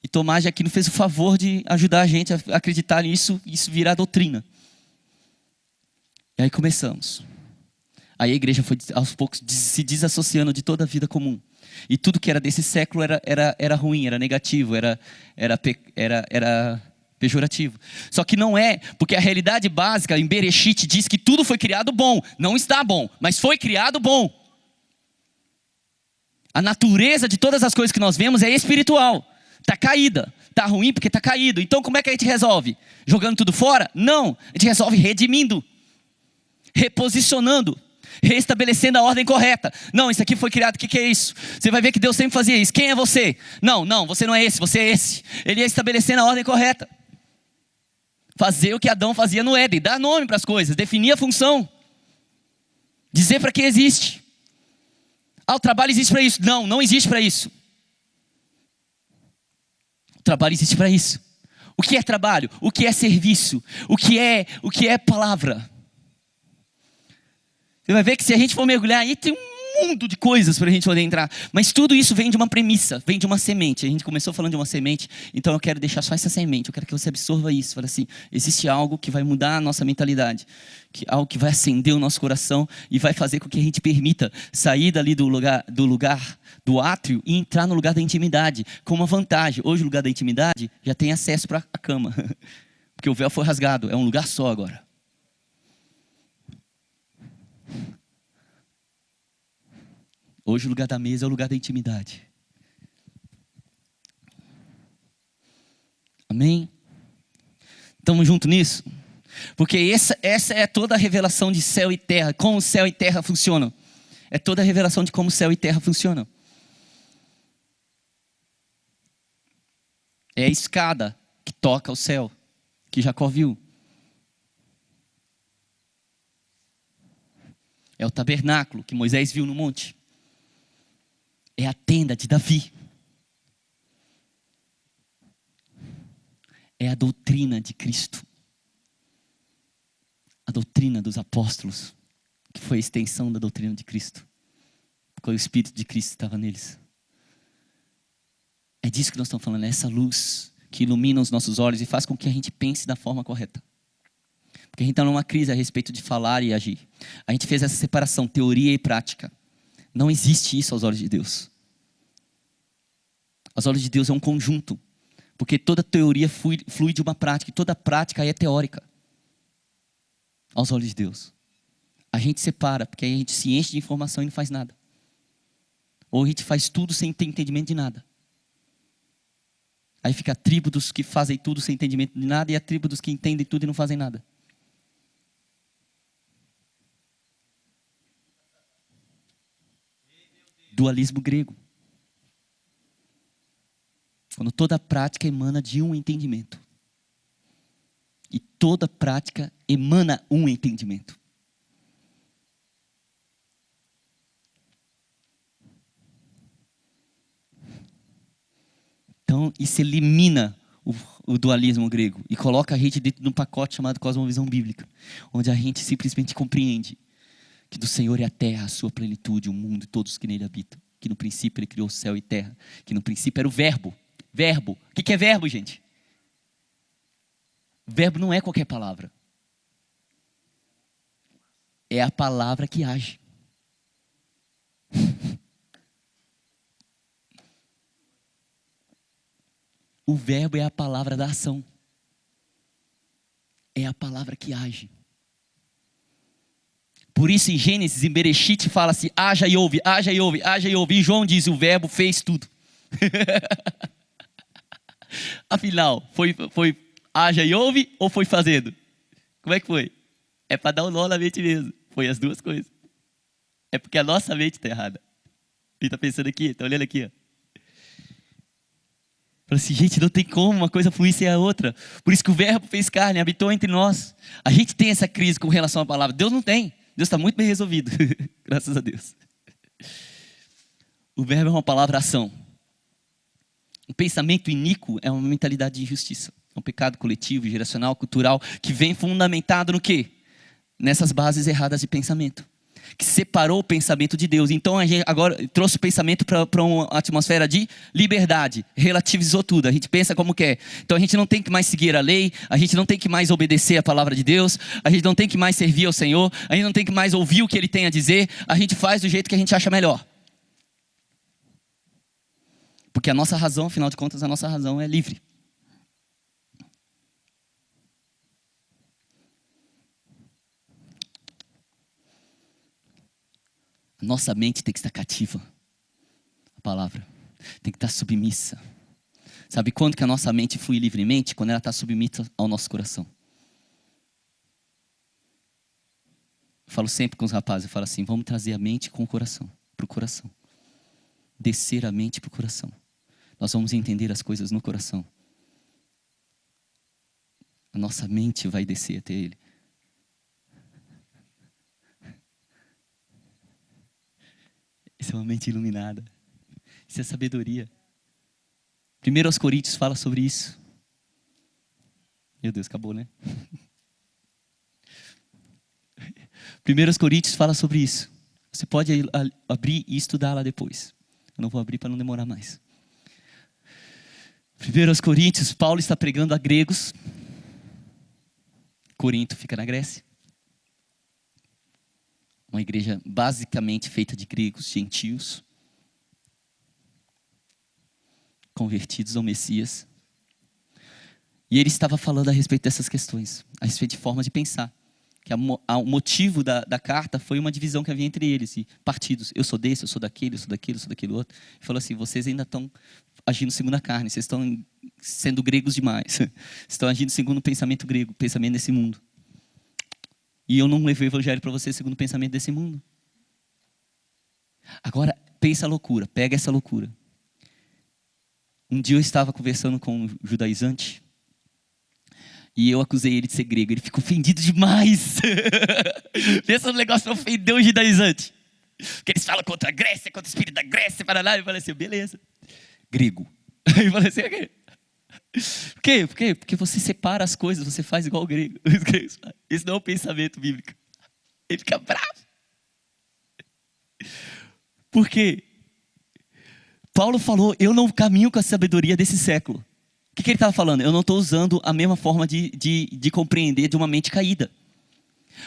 E Tomás de Aquino fez o favor de ajudar a gente a acreditar nisso e isso virar doutrina. E aí começamos. Aí a igreja foi aos poucos se desassociando de toda a vida comum. E tudo que era desse século era ruim, era negativo, era pejorativo. Só que não é, porque a realidade básica em Bereshit diz que tudo foi criado bom. Não está bom, mas foi criado bom. A natureza de todas as coisas que nós vemos é espiritual. Está caída. Está ruim porque está caído. Então como é que a gente resolve? Jogando tudo fora? Não. A gente resolve redimindo. Reposicionando. Restabelecendo a ordem correta. Não, isso aqui foi criado, o que é isso? Você vai ver que Deus sempre fazia isso. Quem é você? Não, você não é esse, você é esse. Ele ia estabelecendo a ordem correta. Fazer o que Adão fazia no Éden. Dar nome para as coisas, definir a função. Dizer para que existe. O trabalho existe para isso. Não existe para isso. O trabalho existe para isso. O que é trabalho? O que é serviço? O que é palavra? Você vai ver que se a gente for mergulhar aí, tem um mundo de coisas para a gente poder entrar. Mas tudo isso vem de uma premissa, vem de uma semente. A gente começou falando de uma semente, então eu quero deixar só essa semente. Eu quero que você absorva isso. Fala assim, existe algo que vai mudar a nossa mentalidade. Algo que vai acender o nosso coração e vai fazer com que a gente permita sair dali do lugar do átrio e entrar no lugar da intimidade. Com uma vantagem. Hoje o lugar da intimidade já tem acesso para a cama. Porque o véu foi rasgado, é um lugar só agora. Hoje o lugar da mesa é o lugar da intimidade. Amém? Estamos juntos nisso? Porque essa é toda a revelação de céu e terra. Como céu e terra funcionam. É toda a revelação de como céu e terra funcionam. É a escada que toca o céu. Que Jacó viu. É o tabernáculo que Moisés viu no monte. É a tenda de Davi. É a doutrina de Cristo. A doutrina dos apóstolos, que foi a extensão da doutrina de Cristo. Porque o Espírito de Cristo estava neles. É disso que nós estamos falando, é essa luz que ilumina os nossos olhos e faz com que a gente pense da forma correta. Porque a gente está numa crise a respeito de falar e agir. A gente fez essa separação, teoria e prática. Não existe isso aos olhos de Deus. Aos olhos de Deus é um conjunto. Porque toda teoria flui de uma prática. E toda prática é teórica. Aos olhos de Deus. A gente separa, porque aí a gente se enche de informação e não faz nada. ou a gente faz tudo sem ter entendimento de nada. Aí fica a tribo dos que fazem tudo sem entendimento de nada e a tribo dos que entendem tudo e não fazem nada. Dualismo grego. Quando toda prática emana de um entendimento. E toda prática emana um entendimento. Então, isso elimina o dualismo grego e coloca a gente dentro de um pacote chamado cosmovisão bíblica, onde a gente simplesmente compreende que do Senhor é a terra, a sua plenitude, o mundo e todos que nele habitam. Que no princípio ele criou o céu e terra. Que no princípio era o verbo. Verbo. O que é verbo, gente? Verbo não é qualquer palavra. É a palavra que age. O verbo é a palavra da ação. É a palavra que age. Por isso em Gênesis, em Bereshit, fala-se haja e ouve, haja e ouve, haja e ouve. E João diz, o verbo fez tudo. Afinal, foi haja e ouve ou foi fazendo? Como é que foi? É para dar um nó na mente mesmo. Foi as duas coisas. É porque a nossa mente está errada. Ele está pensando aqui, está olhando aqui. Fala assim, gente, não tem como uma coisa fluir sem a outra. Por isso que o verbo fez carne, habitou entre nós. A gente tem essa crise com relação à palavra. Deus não tem. Deus está muito bem resolvido. Graças a Deus. O verbo é uma palavra ação. O pensamento iníquo é uma mentalidade de injustiça. É um pecado coletivo, geracional, cultural, que vem fundamentado no quê? Nessas bases erradas de pensamento. Que separou o pensamento de Deus. Então a gente agora trouxe o pensamento para uma atmosfera de liberdade. Relativizou tudo. A gente pensa como quer. Então a gente não tem que mais seguir a lei. A gente não tem que mais obedecer a palavra de Deus. A gente não tem que mais servir ao Senhor. A gente não tem que mais ouvir o que Ele tem a dizer. A gente faz do jeito que a gente acha melhor. Porque a nossa razão, afinal de contas, a nossa razão é livre. A nossa mente tem que estar cativa. A palavra tem que estar submissa. Sabe quando que a nossa mente flui livremente? Quando ela está submissa ao nosso coração. Eu falo sempre com os rapazes, eu falo assim, vamos trazer a mente com o coração, para o coração. Descer a mente para o coração. Nós vamos entender as coisas no coração. A nossa mente vai descer até Ele. Isso é uma mente iluminada. Isso é sabedoria. 1 Coríntios fala sobre isso. Meu Deus, acabou, né? 1 Coríntios fala sobre isso. Você pode abrir e estudar lá depois. Eu não vou abrir para não demorar mais. 1 Coríntios, Paulo está pregando a gregos. Corinto fica na Grécia. Uma igreja basicamente feita de gregos, gentios, convertidos ao Messias. E ele estava falando a respeito dessas questões, a respeito de formas de pensar. Que o motivo da carta foi uma divisão que havia entre eles, e partidos. Eu sou desse, eu sou daquele, eu sou daquele, eu sou daquele outro. Ele falou assim, vocês ainda estão agindo segundo a carne, vocês estão sendo gregos demais. Estão agindo segundo o pensamento grego, pensamento desse mundo. E eu não levei o evangelho para vocês segundo o pensamento desse mundo. Agora, pensa a loucura, pega essa loucura. Um dia eu estava conversando com um judaizante, e eu acusei ele de ser grego. Ele ficou ofendido demais. Pensa no negócio para ofender o judaizante. Porque eles falam contra a Grécia, contra o espírito da Grécia, para lá. Eu falei assim, beleza. Grego. Aí eu falei assim, ok. Por quê? Porque você separa as coisas, você faz igual o grego. Os gregos fazem. Esse não é o pensamento bíblico. Ele fica bravo. Por quê? Paulo falou, eu não caminho com a sabedoria desse século. O que ele estava falando? Eu não estou usando a mesma forma de compreender de uma mente caída.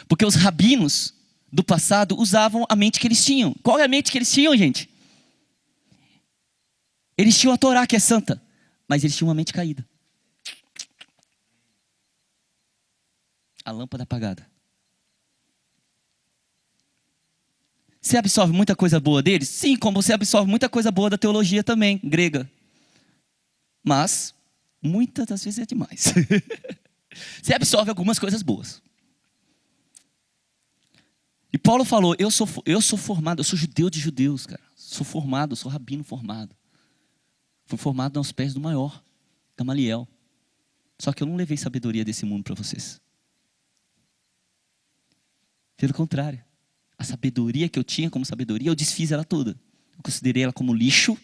Porque os rabinos do passado usavam a mente que eles tinham. Qual é a mente que eles tinham, gente? Eles tinham a Torá, que é santa. Mas eles tinham uma mente caída. A lâmpada apagada. Você absorve muita coisa boa deles? Sim, como você absorve muita coisa boa da teologia também, grega. Mas, muitas das vezes é demais. Você absorve algumas coisas boas. E Paulo falou, eu sou formado, eu sou judeu de judeus, cara. Sou formado, sou rabino formado. Fui formado aos pés do maior, Gamaliel. Só que eu não levei sabedoria desse mundo para vocês. Pelo contrário. A sabedoria que eu tinha como sabedoria, eu desfiz ela toda. Eu considerei ela como lixo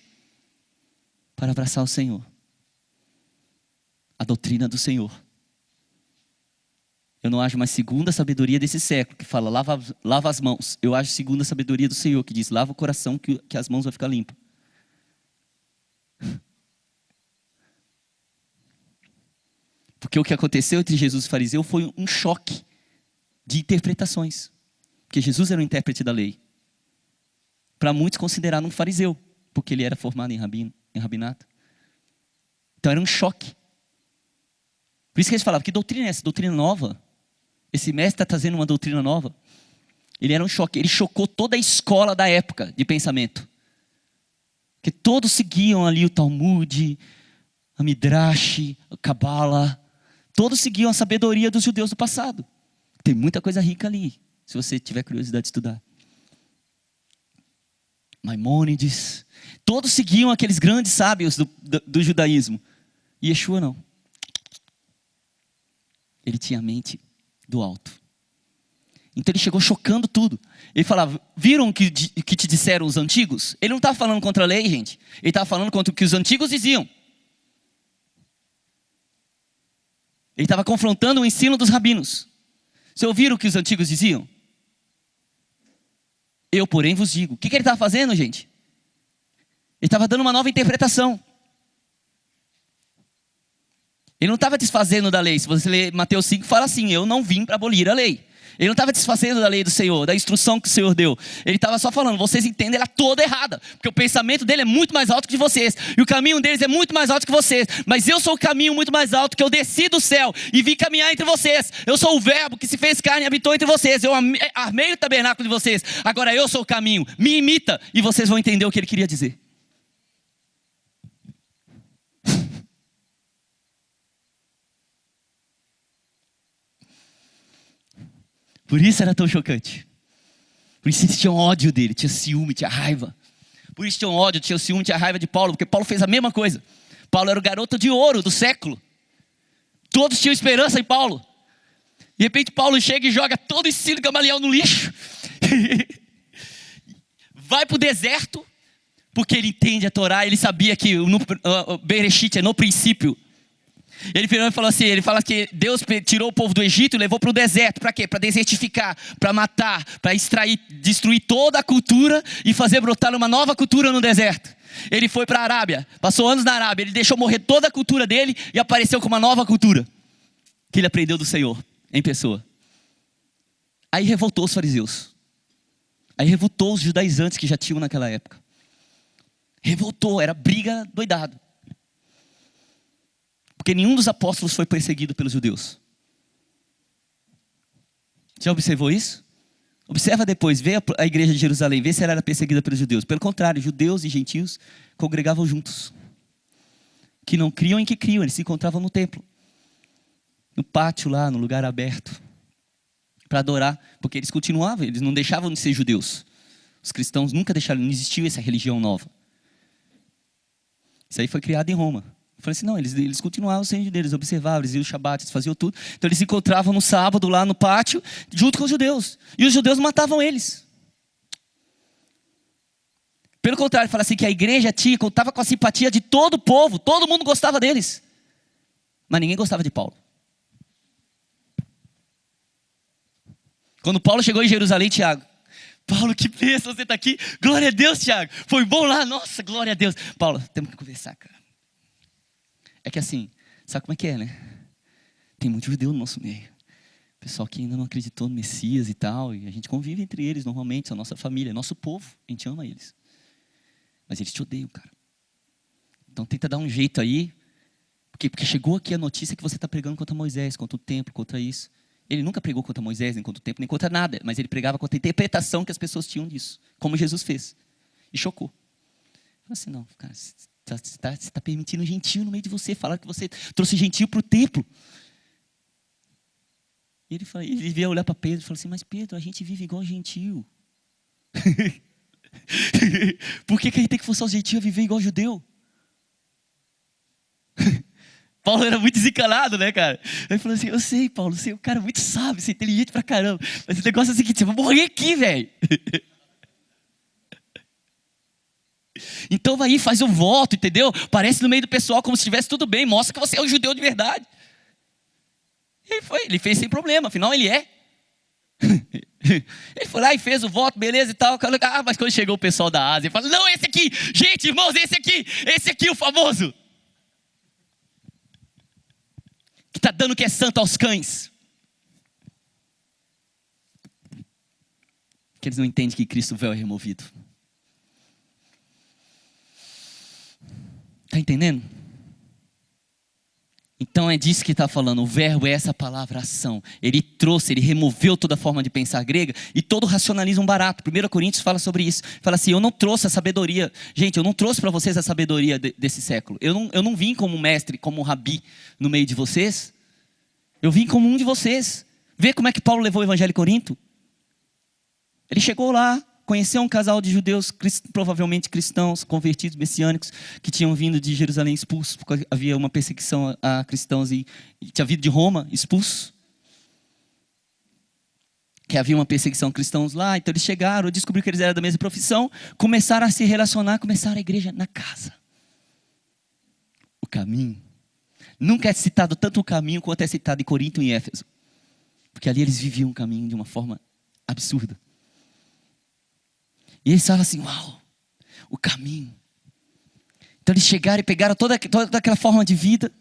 para abraçar o Senhor. A doutrina do Senhor. Eu não ajo mais segundo a sabedoria desse século, que fala, lava as mãos. Eu ajo segundo a sabedoria do Senhor, que diz, lava o coração, que as mãos vão ficar limpas. Porque o que aconteceu entre Jesus e o fariseu foi um choque de interpretações. Porque Jesus era o intérprete da lei. Para muitos consideraram um fariseu, porque ele era formado em rabinato. Então era um choque. Por isso que eles falavam, que doutrina é essa? Doutrina nova? Esse mestre está trazendo uma doutrina nova. Ele era um choque, ele chocou toda a escola da época de pensamento. Porque todos seguiam ali o Talmud, a Midrash, a Kabbalah. Todos seguiam a sabedoria dos judeus do passado. Tem muita coisa rica ali, se você tiver curiosidade de estudar. Maimônides. Todos seguiam aqueles grandes sábios do judaísmo. E Yeshua não. Ele tinha a mente do alto. Então ele chegou chocando tudo. Ele falava, viram o que te disseram os antigos? Ele não estava falando contra a lei, gente. Ele estava falando contra o que os antigos diziam. Ele estava confrontando o ensino dos rabinos. Vocês ouviram o que os antigos diziam? Eu, porém, vos digo. O que ele estava fazendo, gente? Ele estava dando uma nova interpretação. Ele não estava desfazendo da lei. Se você ler Mateus 5, fala assim, eu não vim para abolir a lei. Ele não estava desfazendo da lei do Senhor, da instrução que o Senhor deu. Ele estava só falando, vocês entendem ela toda errada. Porque o pensamento dele é muito mais alto que vocês. E o caminho deles é muito mais alto que vocês. Mas eu sou o caminho muito mais alto, que eu desci do céu e vim caminhar entre vocês. Eu sou o verbo que se fez carne e habitou entre vocês. Eu armei o tabernáculo de vocês. Agora eu sou o caminho. Me imita e vocês vão entender o que ele queria dizer. Por isso era tão chocante. Por isso eles tinham ódio dele, tinha ciúme, tinha raiva. Por isso tinham ódio, tinha ciúme, tinha raiva de Paulo, porque Paulo fez a mesma coisa. Paulo era o garoto de ouro do século. Todos tinham esperança em Paulo. De repente Paulo chega e joga todo o ensino de Gamaliel no lixo. Vai para o deserto, porque ele entende a Torá, ele sabia que o Bereshit é no princípio. Ele falou assim, ele fala que Deus tirou o povo do Egito e levou para o deserto. Para quê? Para desertificar, para matar, para extrair, destruir toda a cultura e fazer brotar uma nova cultura no deserto. Ele foi para a Arábia, passou anos na Arábia, ele deixou morrer toda a cultura dele e apareceu com uma nova cultura que ele aprendeu do Senhor, em pessoa. Aí revoltou os fariseus. Aí revoltou os judaizantes que já tinham naquela época. Revoltou, era briga doidado. Porque nenhum dos apóstolos foi perseguido pelos judeus. Já observou isso? Observa depois, vê a igreja de Jerusalém, vê se ela era perseguida pelos judeus. Pelo contrário, judeus e gentios congregavam juntos. Que não criam em que criam, eles se encontravam no templo. No pátio lá, no lugar aberto. Para adorar, porque eles continuavam, eles não deixavam de ser judeus. Os cristãos nunca deixaram, não existiu essa religião nova. Isso aí foi criado em Roma. Eu falei assim, não, eles continuavam sendo judeus, eles observavam, eles iam o Shabat, eles faziam tudo. Então eles se encontravam no sábado lá no pátio, junto com os judeus. E os judeus matavam eles. Pelo contrário, fala assim que a igreja contava com a simpatia de todo o povo, todo mundo gostava deles. Mas ninguém gostava de Paulo. Quando Paulo chegou em Jerusalém, Tiago, Paulo, que bênção você está aqui. Glória a Deus, Tiago. Foi bom lá, nossa, glória a Deus. Paulo, temos que conversar, cara. É que assim, sabe como é que é, né? Tem muito judeu no nosso meio. Pessoal que ainda não acreditou no Messias e tal. E a gente convive entre eles normalmente, são nossa família, nosso povo. A gente ama eles. Mas eles te odeiam, cara. Então tenta dar um jeito aí. Porque chegou aqui a notícia que você está pregando contra Moisés, contra o templo, contra isso. Ele nunca pregou contra Moisés, nem contra o templo, nem contra nada. Mas ele pregava contra a interpretação que as pessoas tinham disso. Como Jesus fez. E chocou. Falei assim, não, cara, você está permitindo gentio no meio de você. Falaram que você trouxe gentio para o templo. E ele veio olhar para Pedro e falou assim, mas Pedro, a gente vive igual gentio. Por que a gente tem que forçar os gentios a viver igual judeu? Paulo era muito desencanado, né, cara? Ele falou assim, eu sei, Paulo, você é um cara muito sábio, você é inteligente pra caramba. Mas o negócio é o seguinte, eu vou morrer aqui, velho. Então vai aí, faz um voto, entendeu? Parece no meio do pessoal como se estivesse tudo bem. Mostra que você é um judeu de verdade. Ele fez sem problema, afinal ele é. Ele foi lá e fez o voto, beleza e tal. Mas quando chegou o pessoal da Ásia, ele falou, não, esse aqui, gente, irmãos, esse aqui, o famoso. Que está dando que é santo aos cães. Que eles não entendem que Cristo o véu é removido. Está entendendo? Então é disso que está falando. O verbo é essa palavra ação. Ele removeu toda a forma de pensar grega e todo o racionalismo barato. 1 Coríntios fala sobre isso. Fala assim, eu não trouxe a sabedoria. Gente, eu não trouxe para vocês a sabedoria desse século. Eu não vim como mestre, como rabi no meio de vocês. Eu vim como um de vocês. Vê como é que Paulo levou o evangelho em Corinto. Ele chegou lá, conheceu um casal de judeus, provavelmente cristãos, convertidos, messiânicos, que tinham vindo de Jerusalém expulsos, porque havia uma perseguição a cristãos e tinha vindo de Roma expulsos. Que havia uma perseguição a cristãos lá, então eles chegaram, descobriram que eles eram da mesma profissão, começaram a se relacionar, começaram a igreja na casa. O caminho. Nunca é citado tanto o caminho quanto é citado em Corinto e em Éfeso. Porque ali eles viviam o caminho de uma forma absurda. E eles falavam assim, uau, o caminho. Então eles chegaram e pegaram toda aquela forma de vida.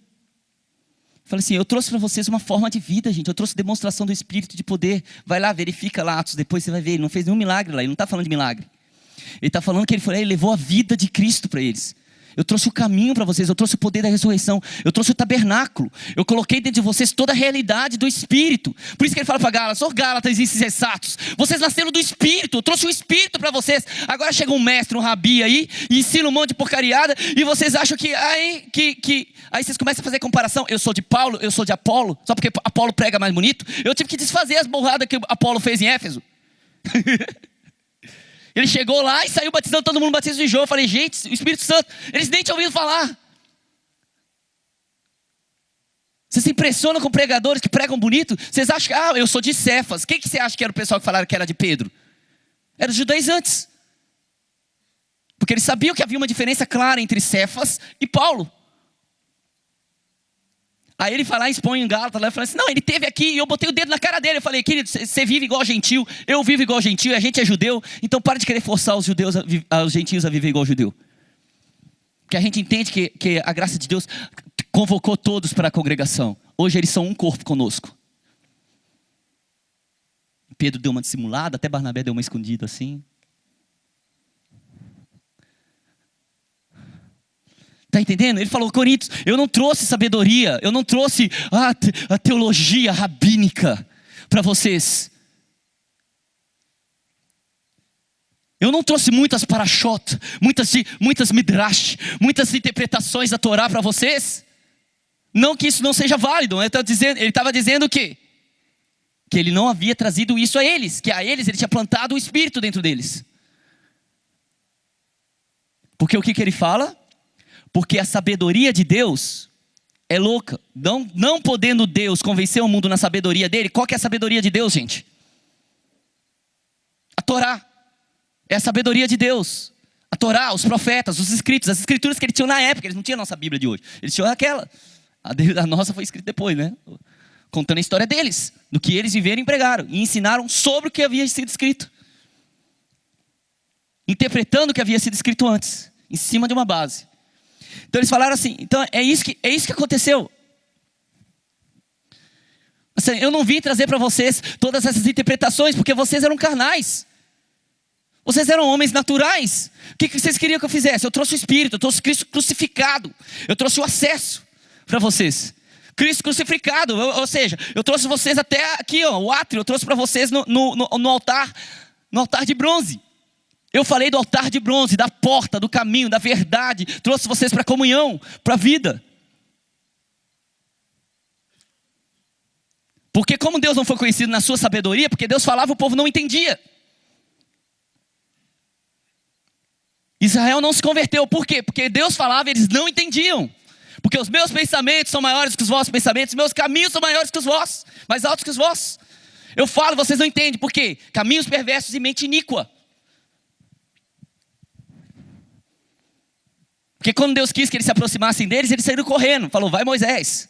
Falaram assim, eu trouxe para vocês uma forma de vida, gente. Eu trouxe demonstração do Espírito de poder. Vai lá, verifica lá, Atos, depois você vai ver. Ele não fez nenhum milagre lá, ele não está falando de milagre. Ele está falando que ele levou a vida de Cristo para eles. Eu trouxe o caminho para vocês, eu trouxe o poder da ressurreição, eu trouxe o tabernáculo, eu coloquei dentro de vocês toda a realidade do Espírito. Por isso que ele fala para Gálatas, Gálatas insensatos, vocês nasceram do Espírito, eu trouxe o Espírito para vocês. Agora chega um mestre, um rabi aí, e ensina um monte de porcariada, e vocês acham que aí vocês começam a fazer comparação, eu sou de Paulo, eu sou de Apolo, só porque Apolo prega mais bonito, eu tive que desfazer as borradas que Apolo fez em Éfeso. Ele chegou lá e saiu batizando todo mundo, batismo de João. Eu falei, gente, o Espírito Santo, eles nem tinham ouvido falar. Vocês se impressionam com pregadores que pregam bonito? Vocês acham que, eu sou de Cefas. Quem que você acha que era o pessoal que falaram que era de Pedro? Eram os judaizantes. Porque eles sabiam que havia uma diferença clara entre Cefas e Paulo. Aí ele vai lá e expõe em Gálatas, lá e fala assim, não, ele teve aqui e eu botei o dedo na cara dele. Eu falei, querido, você vive igual gentio, eu vivo igual gentio, a gente é judeu, então para de querer forçar os gentios a viver igual judeu. Porque a gente entende que a graça de Deus convocou todos para a congregação. Hoje eles são um corpo conosco. Pedro deu uma dissimulada, até Barnabé deu uma escondida assim. Está entendendo? Ele falou, Coríntios, eu não trouxe sabedoria, eu não trouxe a teologia rabínica para vocês. Eu não trouxe muitas parashot, muitas midrash, muitas interpretações da Torá para vocês. Não que isso não seja válido, ele estava dizendo que ele não havia trazido isso a eles, que a eles ele tinha plantado o Espírito dentro deles. Porque o que ele fala? Porque a sabedoria de Deus é louca. Não podendo Deus convencer o mundo na sabedoria dele. Qual que é a sabedoria de Deus, gente? A Torá. É a sabedoria de Deus. A Torá, os profetas, os escritos. As escrituras que eles tinham na época. Eles não tinham a nossa Bíblia de hoje. Eles tinham aquela. A nossa foi escrita depois, né? Contando a história deles. Do que eles viveram e pregaram. E ensinaram sobre o que havia sido escrito. Interpretando o que havia sido escrito antes. Em cima de uma base. Então eles falaram assim, então é isso que aconteceu. Assim, eu não vim trazer para vocês todas essas interpretações, porque vocês eram carnais. Vocês eram homens naturais. O que vocês queriam que eu fizesse? Eu trouxe o Espírito, eu trouxe Cristo crucificado. Eu trouxe o acesso para vocês. Cristo crucificado, ou seja, eu trouxe vocês até aqui, ó, o átrio, eu trouxe para vocês no altar de bronze. Eu falei do altar de bronze, da porta, do caminho, da verdade, trouxe vocês para a comunhão, para a vida. Porque como Deus não foi conhecido na sua sabedoria, porque Deus falava, o povo não entendia. Israel não se converteu, por quê? Porque Deus falava e eles não entendiam. Porque os meus pensamentos são maiores que os vossos pensamentos, meus caminhos são maiores que os vossos, mais altos que os vossos. Eu falo, vocês não entendem, por quê? Caminhos perversos e mente iníqua. Porque quando Deus quis que eles se aproximassem deles, eles saíram correndo, falou, vai Moisés.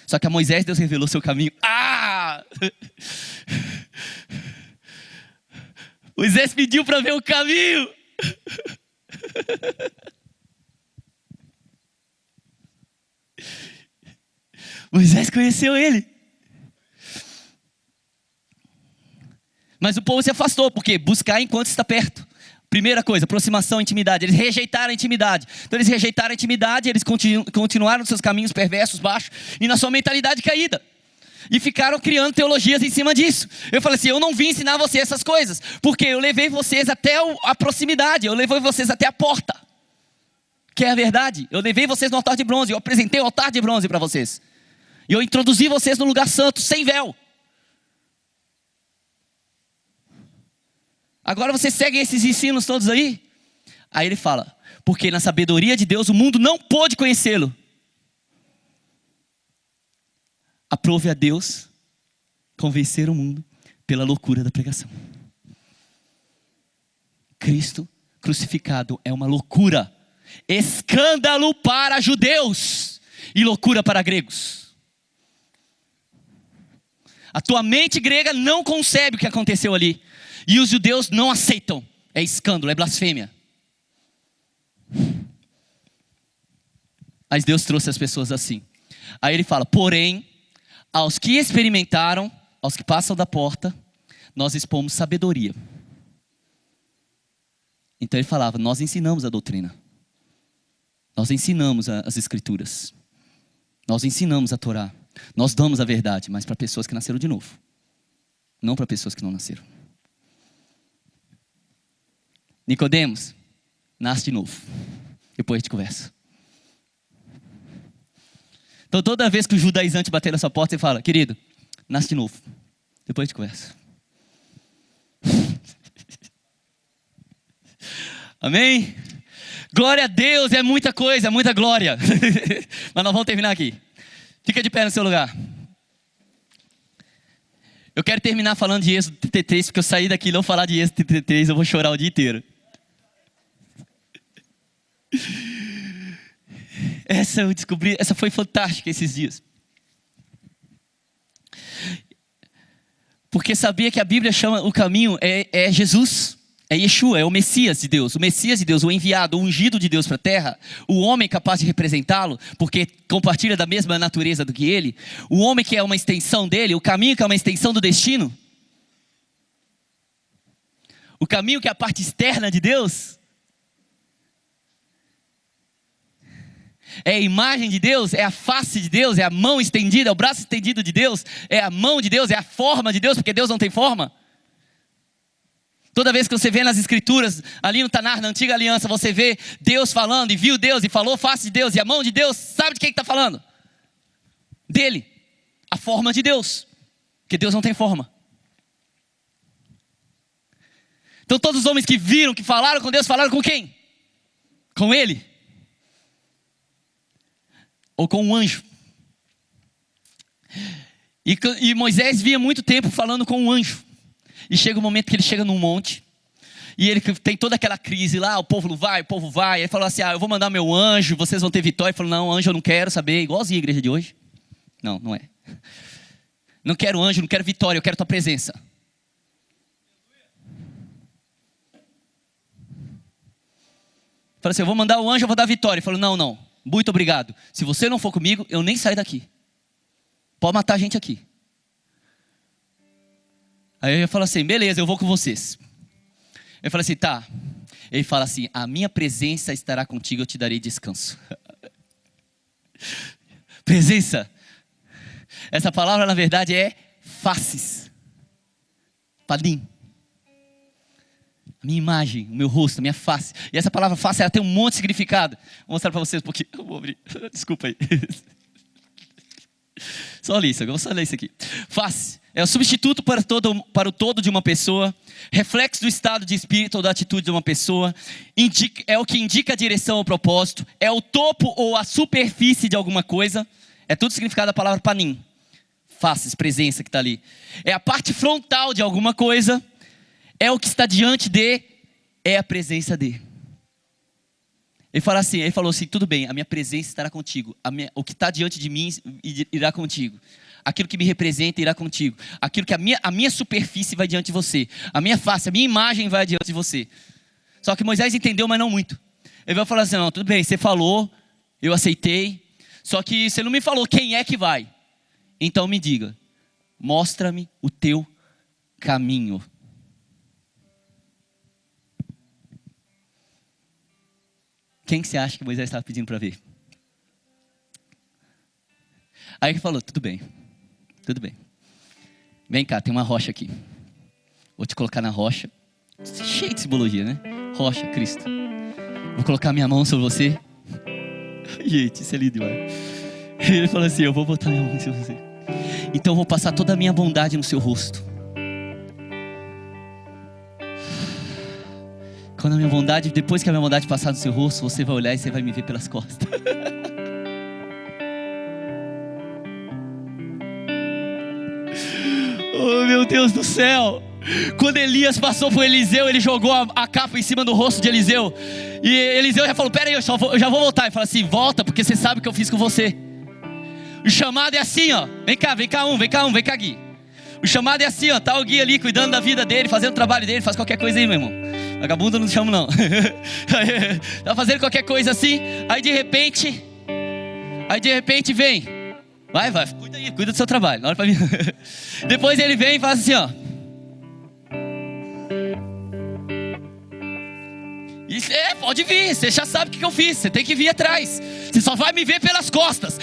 Só que a Moisés Deus revelou seu caminho. Moisés pediu para ver o caminho. Moisés conheceu ele. Mas o povo se afastou, porque buscar enquanto está perto. Primeira coisa, aproximação, intimidade. Eles rejeitaram a intimidade. Então eles rejeitaram a intimidade, eles continuaram nos seus caminhos perversos, baixos, e na sua mentalidade caída. E ficaram criando teologias em cima disso. Eu falei assim, eu não vim ensinar vocês essas coisas, porque eu levei vocês até a proximidade, eu levei vocês até a porta. Que é a verdade. Eu levei vocês no altar de bronze, eu apresentei o altar de bronze para vocês. E eu introduzi vocês no lugar santo, sem véu. Agora vocês seguem esses ensinos todos aí? Aí ele fala, porque na sabedoria de Deus o mundo não pôde conhecê-lo. Aprove a Deus convencer o mundo pela loucura da pregação. Cristo crucificado é uma loucura, escândalo para judeus e loucura para gregos. A tua mente grega não concebe o que aconteceu ali. E os judeus não aceitam. É escândalo, é blasfêmia. Mas Deus trouxe as pessoas assim. Aí ele fala, porém, aos que experimentaram, aos que passam da porta, nós expomos sabedoria. Então ele falava, nós ensinamos a doutrina. Nós ensinamos as escrituras. Nós ensinamos a Torá. Nós damos a verdade, mas para pessoas que nasceram de novo. Não para pessoas que não nasceram. Nicodemos, nasce de novo. Depois a gente conversa. Então toda vez que o judaizante bater na sua porta, você fala, querido, nasce de novo. Depois a gente conversa. Amém? Glória a Deus, é muita coisa, é muita glória. Mas nós vamos terminar aqui. Fica de pé no seu lugar. Eu quero terminar falando de Êxodo 33, porque eu saí daqui e não falar de Êxodo 33, eu vou chorar o dia inteiro. Essa eu descobri, essa foi fantástica esses dias. Porque sabia que a Bíblia chama o caminho, é Jesus, é Yeshua, é o Messias de Deus. O Messias de Deus, o enviado, o ungido de Deus para a terra. O homem capaz de representá-lo, porque compartilha da mesma natureza do que ele. O homem que é uma extensão dele, o caminho que é uma extensão do destino. O caminho que é a parte externa de Deus. É a imagem de Deus, é a face de Deus, é a mão estendida, é o braço estendido de Deus, é a mão de Deus, é a forma de Deus, porque Deus não tem forma. Toda vez que você vê nas escrituras, ali no Tanar, na antiga aliança, você vê Deus falando, e viu Deus, e falou face de Deus, e a mão de Deus, sabe de quem está falando? Dele, a forma de Deus, porque Deus não tem forma. Então todos os homens que viram, que falaram com Deus, falaram com quem? Com Ele. Ou com um anjo. E Moisés via muito tempo falando com um anjo. E chega um momento que ele chega num monte. E ele tem toda aquela crise lá, o povo não vai, o povo vai. Ele falou assim, eu vou mandar meu anjo, vocês vão ter vitória. Ele falou, não, anjo eu não quero saber. Igualzinho a igreja de hoje. Não, não é. Não quero anjo, não quero vitória, eu quero tua presença. Falei assim, eu vou mandar o anjo, eu vou dar vitória. Ele falou, não, não. Muito obrigado. Se você não for comigo, eu nem saio daqui. Pode matar a gente aqui. Aí eu falo assim, beleza, eu vou com vocês. Eu falo assim, tá. Ele fala assim, a minha presença estará contigo, eu te darei descanso. Presença. Essa palavra na verdade é faces. Panim. A minha imagem, o meu rosto, a minha face. E essa palavra face, ela tem um monte de significado. Vou mostrar para vocês um pouquinho. Eu vou abrir. Desculpa aí. Só ler isso, eu vou só ler isso aqui. Face é o substituto para o todo de uma pessoa, reflexo do estado de espírito ou da atitude de uma pessoa, é o que indica a direção ou propósito, é o topo ou a superfície de alguma coisa. É tudo significado da palavra panim. Faces, presença que está ali. É a parte frontal de alguma coisa, é o que está diante de, é a presença de. Ele falou assim, tudo bem, a minha presença estará contigo, o que está diante de mim irá contigo, aquilo que me representa irá contigo, aquilo que a minha superfície vai diante de você, a minha face, a minha imagem vai diante de você. Só que Moisés entendeu, mas não muito. Ele vai falar assim, não, tudo bem, você falou, eu aceitei, só que você não me falou quem é que vai. Então me diga, mostra-me o teu caminho. Quem que você acha que Moisés estava pedindo para ver? Aí ele falou, tudo bem. Vem cá, tem uma rocha aqui. Vou te colocar na rocha. Cheio de simbologia, né? Rocha, Cristo. Vou colocar minha mão sobre você. Gente, isso é lindo demais. Ele falou assim, eu vou botar minha mão sobre você. Então eu vou passar toda a minha bondade no seu rosto. Quando a minha bondade, depois que a minha bondade passar no seu rosto, você vai olhar e você vai me ver pelas costas. Oh, meu Deus do céu. Quando Elias passou por Eliseu, ele jogou a capa em cima do rosto de Eliseu. E Eliseu já falou, peraí, eu já vou voltar. Ele falou assim, volta, porque você sabe o que eu fiz com você. O chamado é assim, ó. Vem cá, Gui. O chamado é assim, ó. Tá o Gui ali cuidando da vida dele, fazendo o trabalho dele, faz qualquer coisa aí, meu irmão. Vagabundo eu não chamo não. Tá fazendo qualquer coisa assim. Aí de repente vem. Vai, cuida do seu trabalho. Não olha pra mim. Depois ele vem e faz assim, ó. Pode vir, você já sabe o que eu fiz. Você tem que vir atrás. Você só vai me ver pelas costas.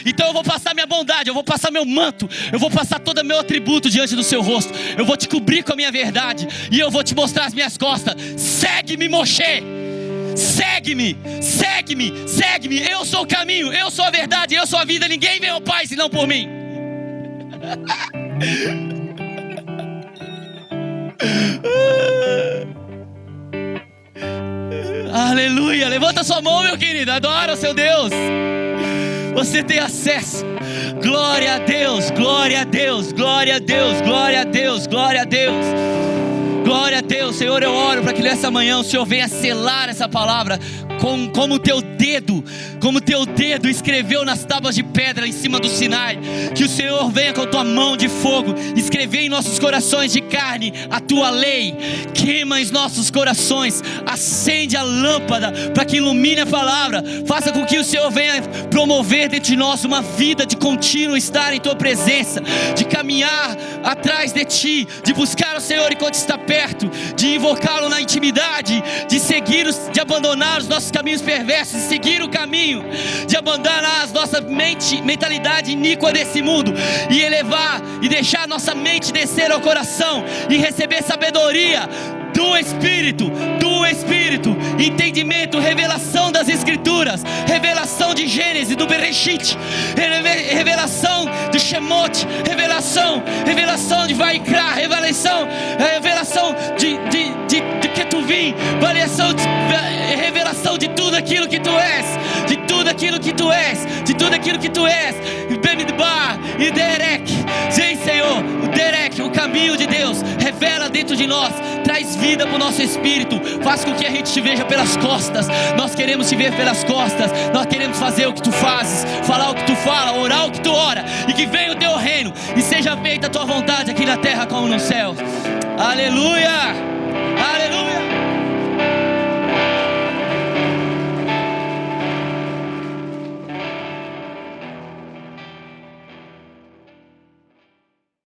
Então eu vou passar minha bondade, eu vou passar meu manto, eu vou passar todo o meu atributo diante do seu rosto. Eu vou te cobrir com a minha verdade e eu vou te mostrar as minhas costas. Segue-me, Moshe. Segue-me. Eu sou o caminho, eu sou a verdade, eu sou a vida. Ninguém vê o Pai senão por mim. Aleluia, levanta sua mão, meu querido, adora o seu Deus. Você tem acesso. Glória a Deus, glória a Deus, glória a Deus, glória a Deus, glória a Deus. Glória a Deus, Senhor, eu oro para que nessa manhã o Senhor venha selar essa palavra como o teu dedo escreveu nas tábuas de pedra em cima do Sinai. Que o Senhor venha com a tua mão de fogo escrever em nossos corações de carne a tua lei. Queima em nossos corações, acende a lâmpada para que ilumine a palavra. Faça com que o Senhor venha promover dentro de nós uma vida de contínuo estar em tua presença, de caminhar atrás de ti, de buscar o Senhor enquanto está perto, de invocá-lo na intimidade, de abandonar os nossos caminhos perversos, de seguir o caminho, de abandonar a nossa mentalidade iníqua desse mundo e elevar e deixar a nossa mente descer ao coração e receber sabedoria do Espírito, entendimento, revelação das Escrituras, revelação de Gênesis, do Bereshit, revelação de Shemot, revelação de Vaikra, revelação de Ketuvim, revelação de tudo aquilo que tu és, Bemidbar e Derek. Sim, Senhor, o Derek, o caminho de Deus, revela dentro de nós, traz vida para o nosso espírito, faz com que a gente te veja pelas costas. Nós queremos te ver pelas costas, nós queremos fazer o que tu fazes, falar o que tu fala, orar o que tu ora, e que venha o teu reino e seja feita a tua vontade aqui na terra como no céu. Aleluia!